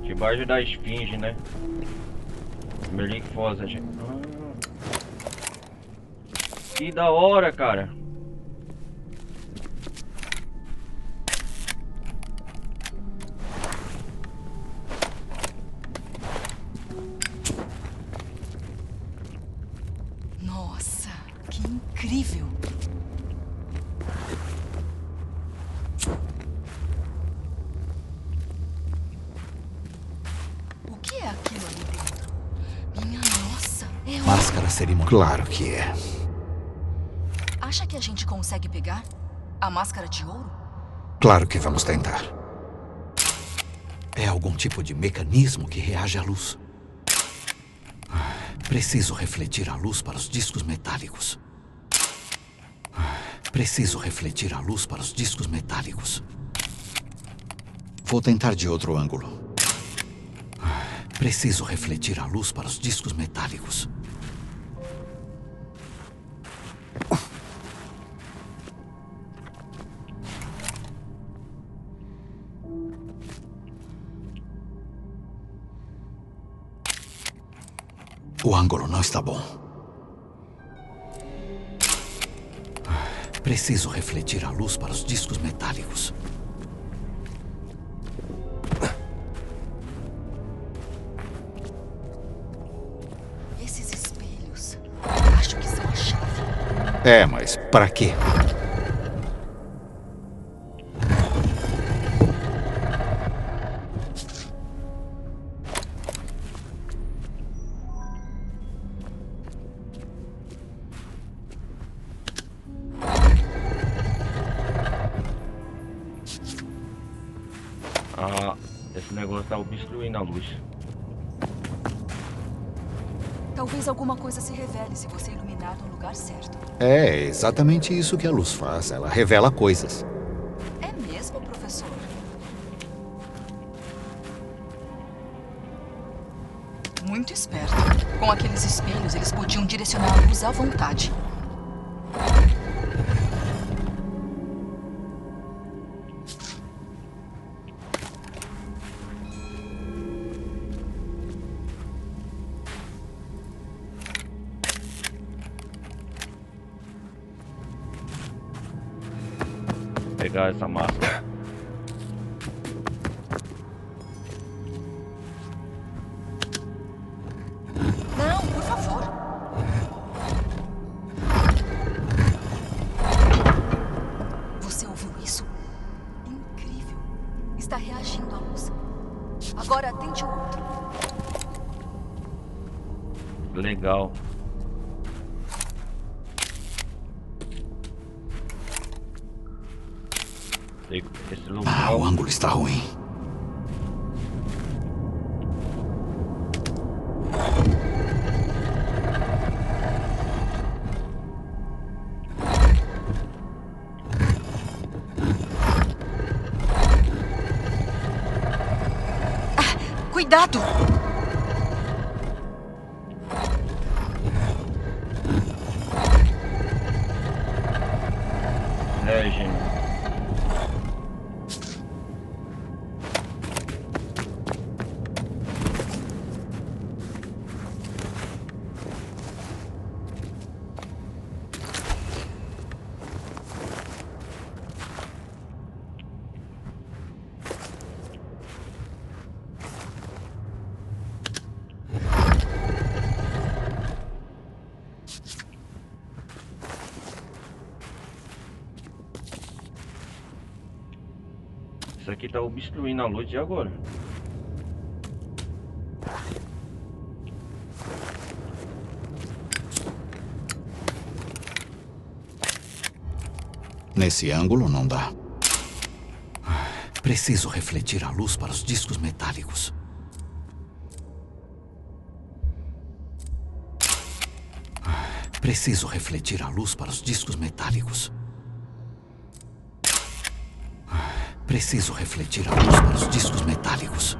Debaixo da esfinge, né? Melinfosa, gente. Que da hora, cara. Nossa, que incrível. O que é aquilo ali dentro? Minha nossa, é ouro. Máscara cerimonial. Claro que é. Acha que a gente consegue pegar a máscara de ouro? Claro que vamos tentar. É algum tipo de mecanismo que reage à luz. Preciso refletir a luz para os discos metálicos. Preciso refletir a luz para os discos metálicos. Vou tentar de outro ângulo. Preciso refletir a luz para os discos metálicos. O ângulo não está bom. Preciso refletir a luz para os discos metálicos. Esses espelhos, acho que são a chave. É, mas para quê? Esse negócio tá obstruindo a luz. Talvez alguma coisa se revele se você iluminar no lugar certo. É exatamente isso que a luz faz. Ela revela coisas. É mesmo, professor? Muito esperto. Com aqueles espelhos, eles podiam direcionar a luz à vontade. Pegar essa máscara. Não, por favor. Você ouviu isso? Incrível. Está reagindo à luz. Agora tente o outro. Legal. Esse local... o ângulo está ruim. Cuidado! Legend. Isso aqui tá obstruindo a luz de agora. Nesse ângulo não dá. Preciso refletir a luz para os discos metálicos. Preciso refletir a luz para os discos metálicos. Preciso refletir a luz para os discos metálicos.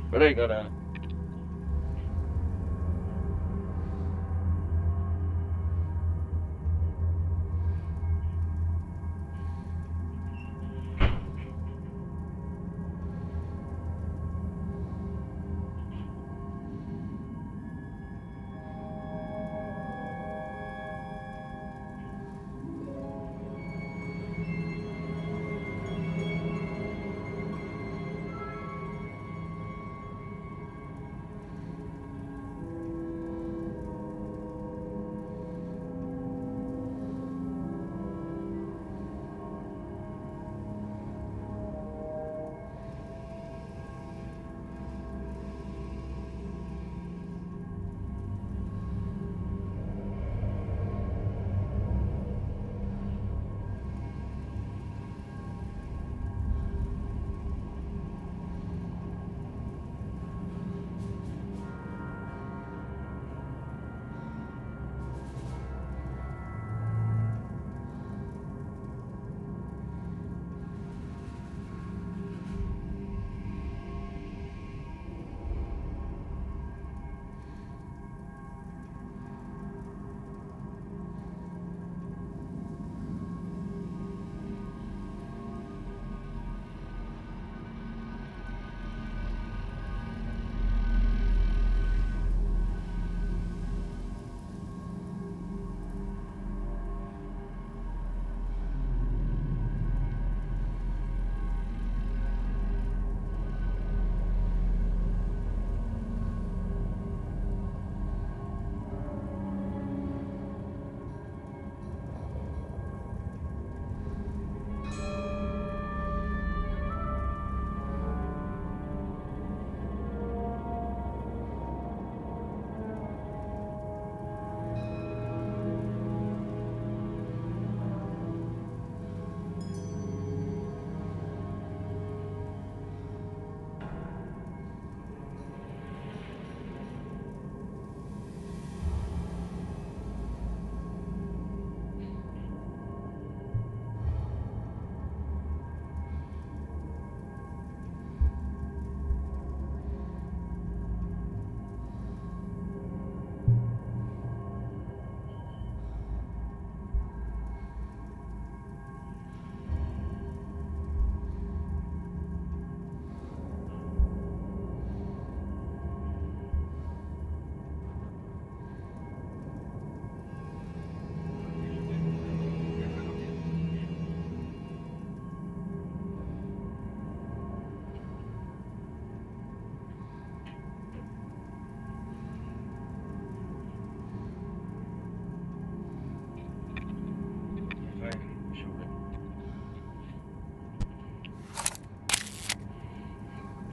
Peraí, galera.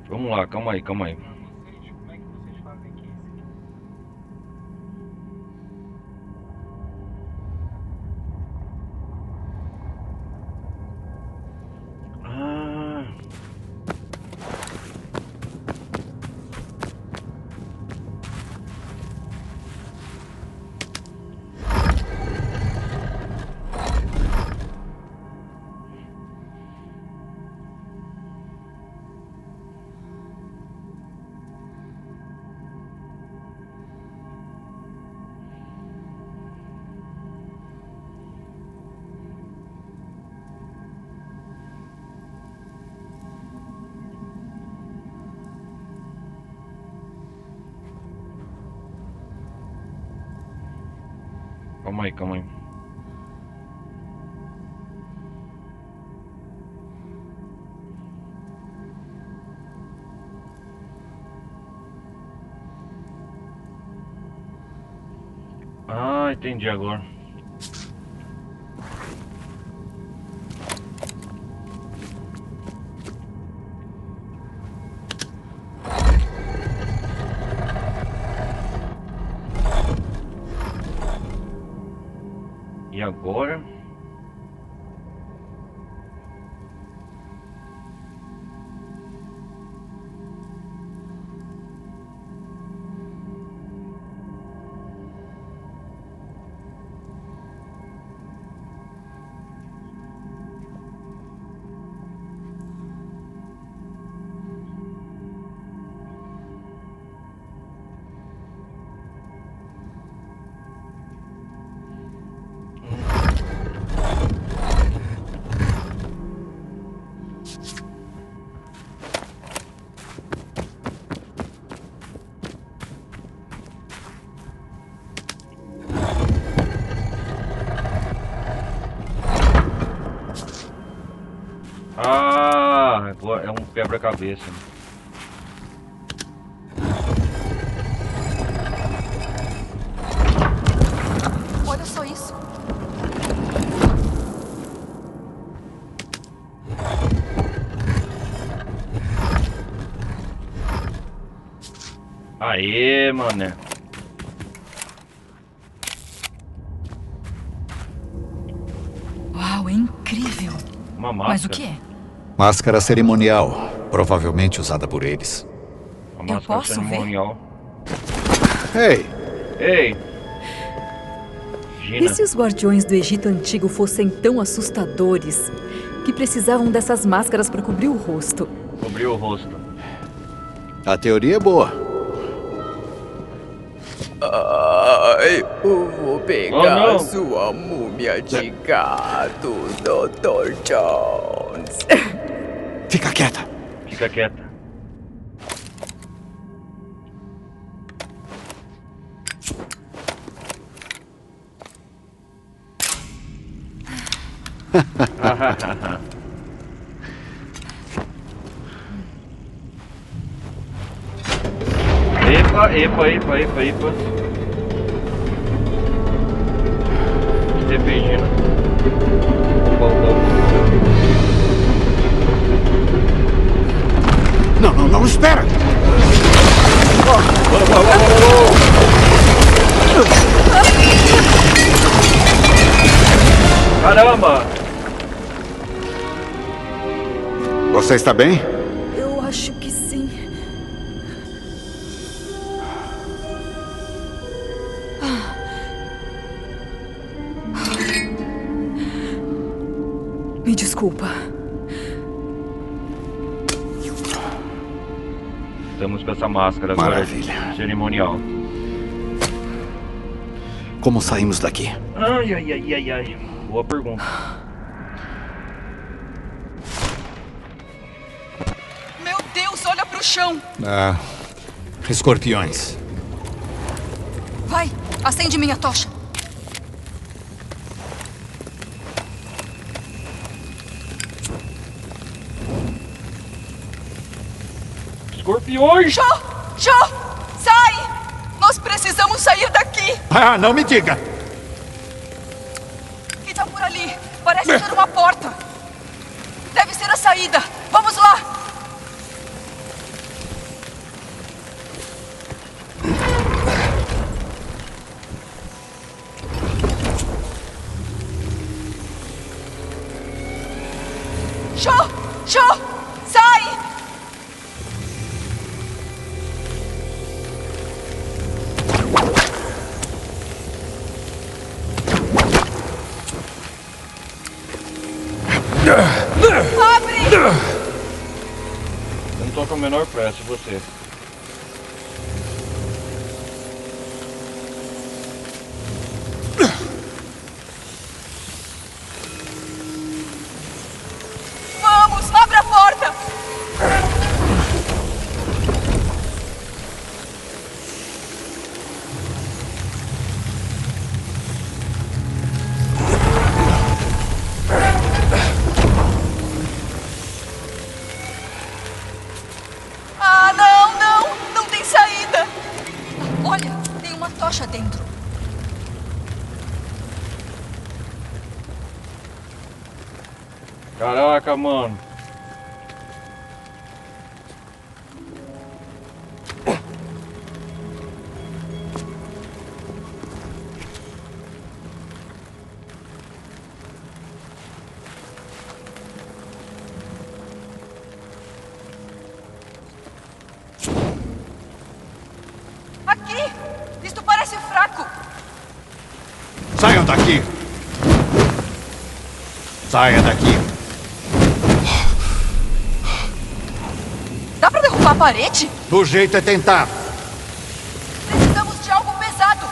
Vamos lá, calma aí, calma aí. Calma aí, calma aí. Ah, entendi agora. E agora? Ah, agora é um quebra-cabeça. Olha só isso. Aê, mané. Uau, é incrível. Uma máscara. Mas o que é? Máscara cerimonial, provavelmente usada por eles. Eu posso cerimonial. Ei! Ei! Gina. E se os guardiões do Egito Antigo fossem tão assustadores que precisavam dessas máscaras para cobrir o rosto? Cobrir o rosto. A teoria é boa. Ai, eu vou pegar Oh, sua múmia de gato, Dr. Jones. Fica quieta. Fica quieta. Epa. Step, Gina. Opa. Não, espera! Caramba! Você está bem? Eu acho que sim. Me desculpa. Estamos com essa máscara agora. Maravilha. Cerimonial. Como saímos daqui? Ai. Boa pergunta. Meu Deus, olha pro chão. Escorpiões. Vai, acende minha tocha. Escorpiões! Joe! Sai! Nós precisamos sair daqui! Não me diga! O que tá por ali? Parece ser uma porta. Deve ser a saída. Vamos lá! Eu não tô com a menor pressa, você. Vamos, abra a porta! Ah, não, não! Não tem saída! Olha, tem uma tocha dentro. Caraca, mano. Aqui! Isto parece fraco! Saiam daqui! Saia daqui! Dá pra derrubar a parede? O jeito é tentar. Precisamos de algo pesado!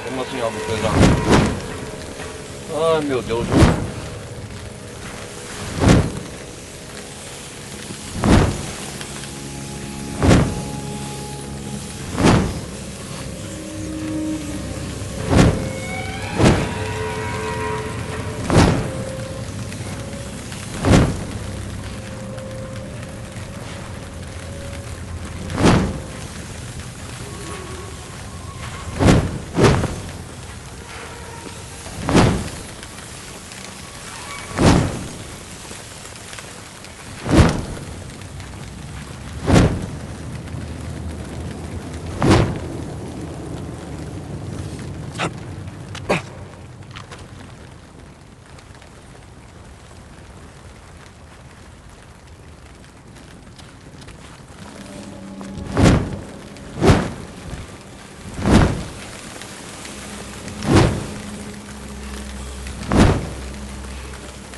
Como assim algo pesado? Ai, meu Deus.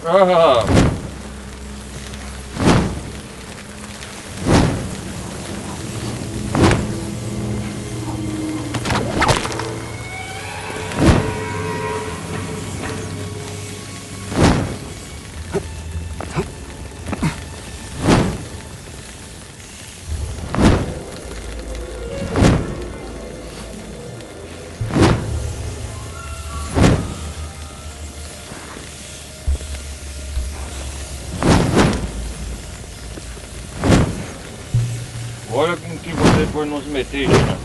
Ah. Olha com que você for nos meter, Gina.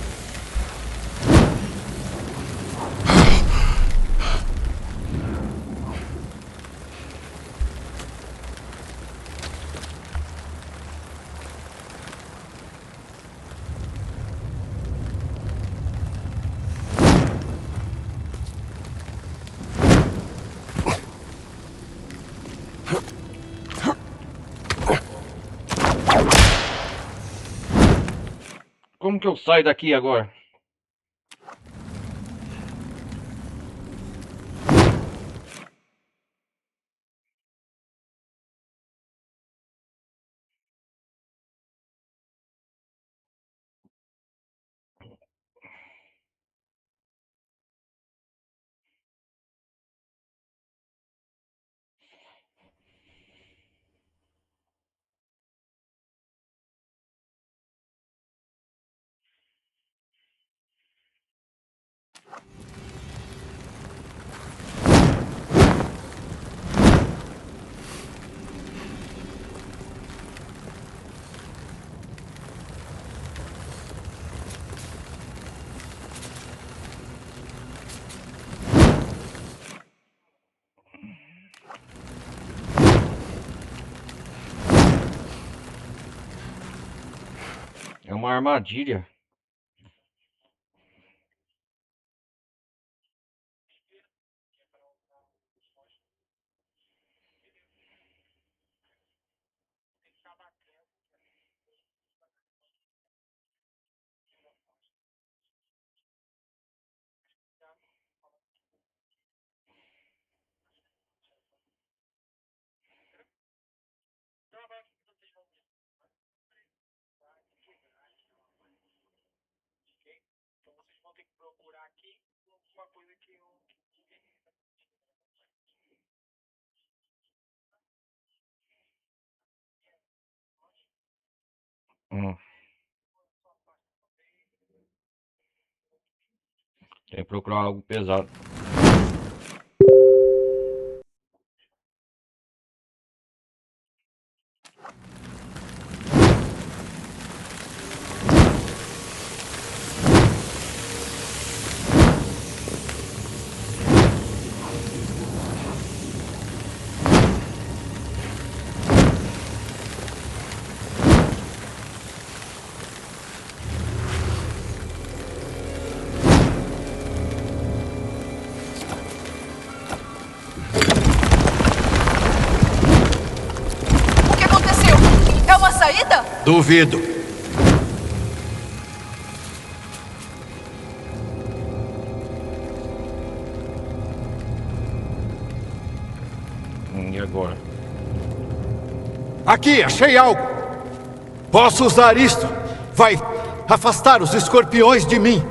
Como que eu saio daqui agora? É uma armadilha. Então vocês vão ter que procurar aqui uma coisa que eu... Tem que procurar algo pesado. O que aconteceu? É uma saída? Duvido. E agora? Aqui, achei algo. Posso usar isto. Vai afastar os escorpiões de mim.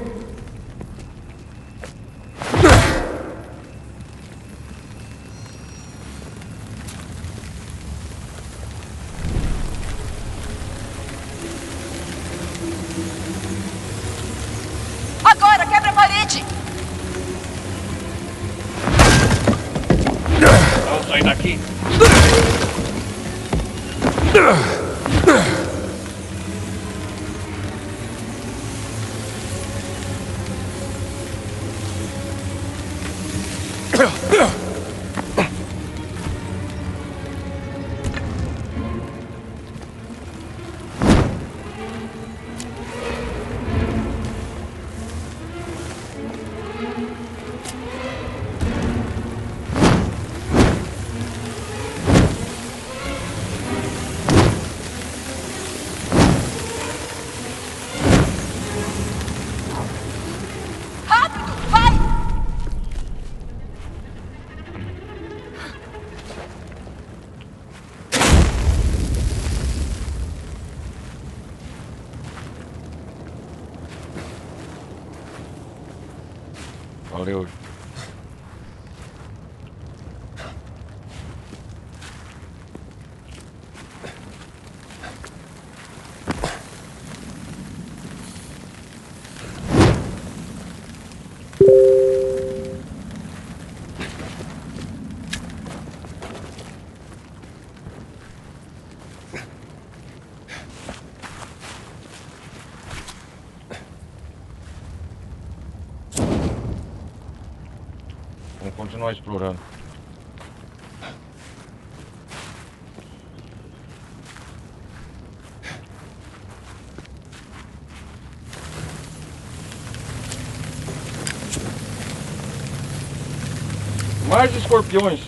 Agora, quebra a parede! Vamos sair daqui. Rápido, vai! Valeu. Vamos continuar explorando. Mais escorpiões.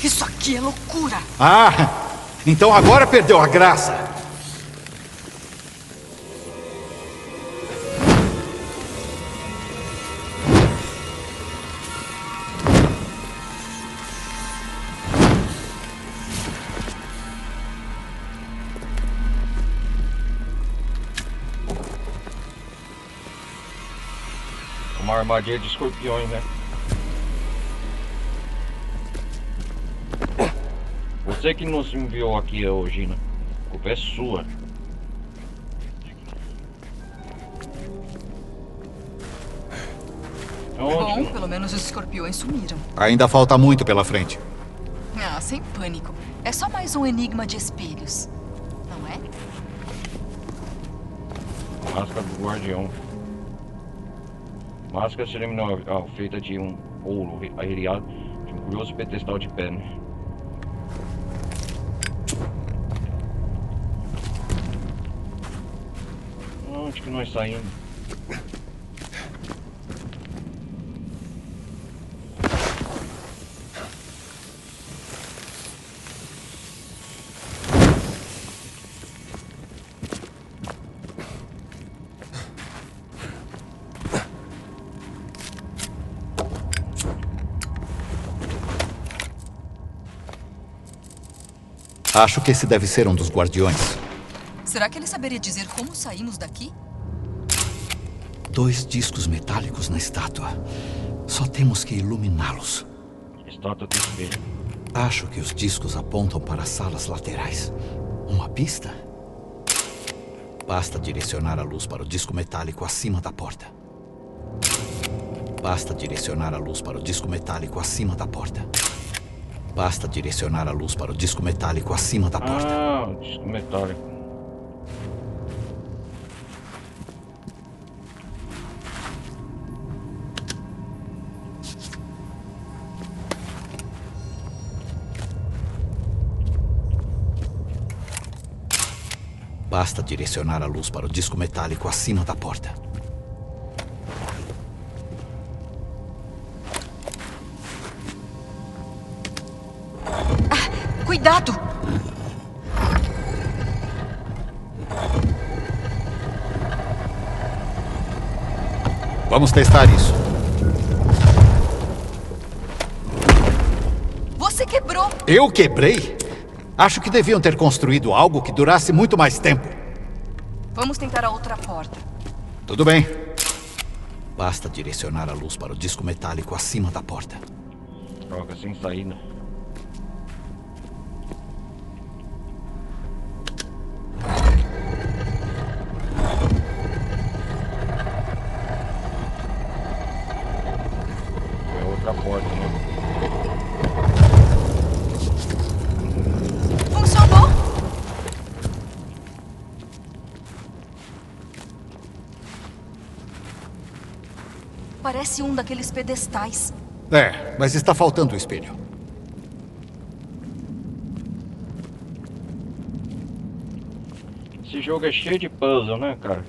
Isso aqui é loucura! Ah, então agora perdeu a graça. uma armadilha de escorpiões, né? Você que nos enviou aqui, Gina. A culpa é sua. Bom, pelo menos os escorpiões sumiram. Ainda falta muito pela frente. Ah, sem pânico. É só mais um enigma de espelhos. Não é? Máscara do guardião. Máscara ceremonial feita de um ouro areado de um curioso pedestal de pedra. Onde que nós saímos? Acho que esse deve ser um dos guardiões. Será que ele saberia dizer como saímos daqui? 2 discos metálicos na estátua. Só temos que iluminá-los. Estátua do espelho. Acho que os discos apontam para as salas laterais. Uma pista? Basta direcionar a luz para o disco metálico acima da porta. Basta direcionar a luz para o disco metálico acima da porta. Basta direcionar a luz para o disco metálico acima da porta. Ah, o disco metálico. Basta direcionar a luz para o disco metálico acima da porta. Cuidado! Vamos testar isso. Você quebrou! Eu quebrei? Acho que deviam ter construído algo que durasse muito mais tempo. Vamos tentar a outra porta. Tudo bem. Basta direcionar a luz para o disco metálico acima da porta. Droga, sem saída. É outra porta, né? Funcionou? Parece um daqueles pedestais. É, mas está faltando o espelho. Esse jogo é cheio de puzzle, né, cara?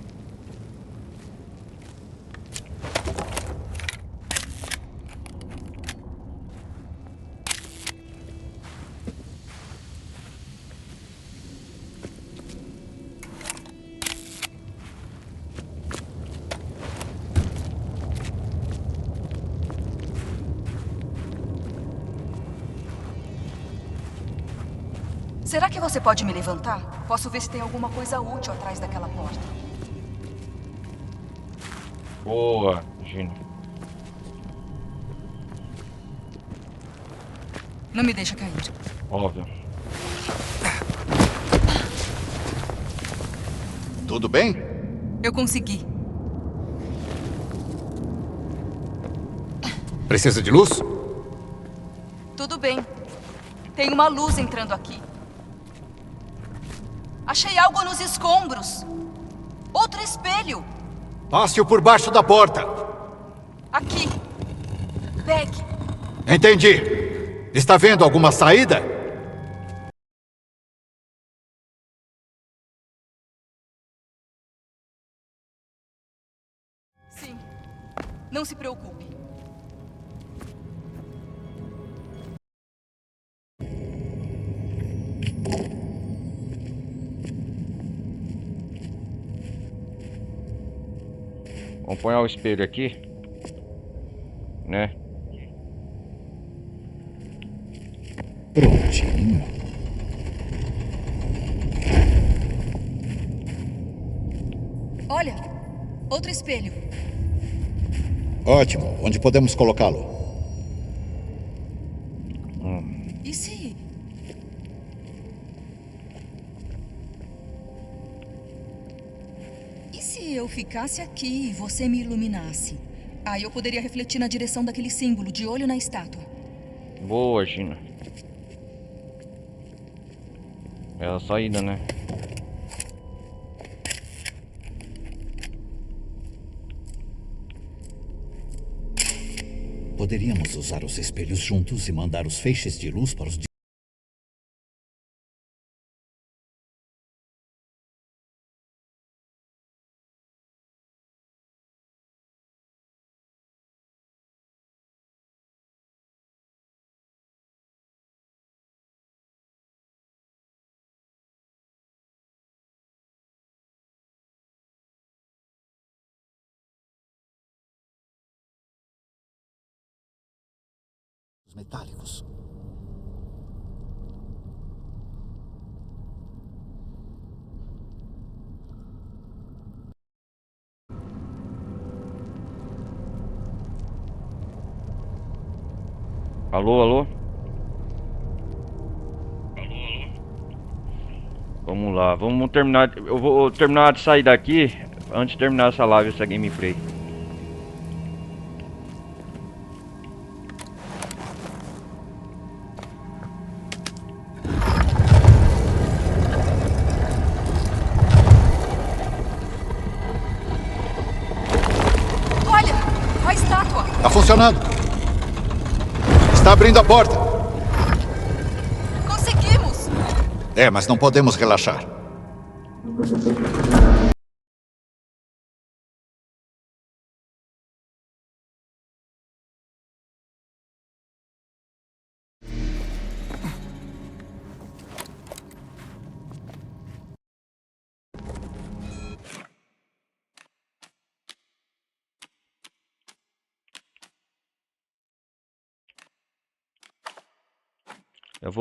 Será que você pode me levantar? Posso ver se tem alguma coisa útil atrás daquela porta. Boa, Gina. Não me deixa cair. Óbvio. Tudo bem? Eu consegui. Precisa de luz? Tudo bem. Tem uma luz entrando aqui. Achei algo nos escombros. Outro espelho. Passe-o por baixo da porta. Aqui. Pegue. Entendi. Está vendo alguma saída? Sim. Não se preocupe. Vamos pôr o espelho aqui, né? Prontinho. Olha, outro espelho. Ótimo. Onde podemos colocá-lo? E se... E se eu ficasse aqui e você me iluminasse? Aí eu poderia refletir na direção daquele símbolo, de olho na estátua. Boa, Gina. É a saída, né? Poderíamos usar os espelhos juntos e mandar os feixes de luz para os... metálicos. Alô, alô? Vamos lá, vamos terminar. Eu vou terminar de sair daqui antes de terminar essa live, essa gameplay. Olha! A estátua! Tá funcionando. Está abrindo a porta. Conseguimos! É, mas não podemos relaxar. Eu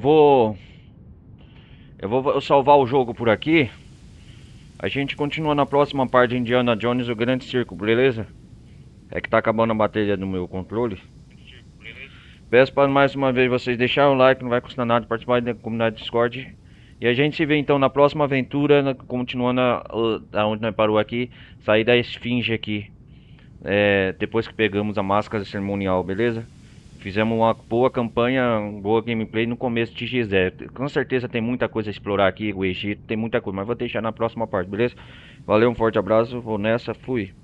vou... Eu vou salvar o jogo por aqui. A gente continua na próxima parte de Indiana Jones e o Grande Circo, beleza? É que tá acabando a bateria do meu controle. Peço para mais uma vez vocês deixarem o like, não vai custar nada, participar da comunidade Discord. E a gente se vê então na próxima aventura, continuando aonde nós parou aqui. Sair da esfinge aqui. Depois que pegamos a máscara cerimonial, beleza? Fizemos uma boa campanha, boa gameplay no começo de XZ. Com certeza tem muita coisa a explorar aqui, o Egito, tem muita coisa, mas vou deixar na próxima parte, beleza? Valeu, um forte abraço, vou nessa, fui.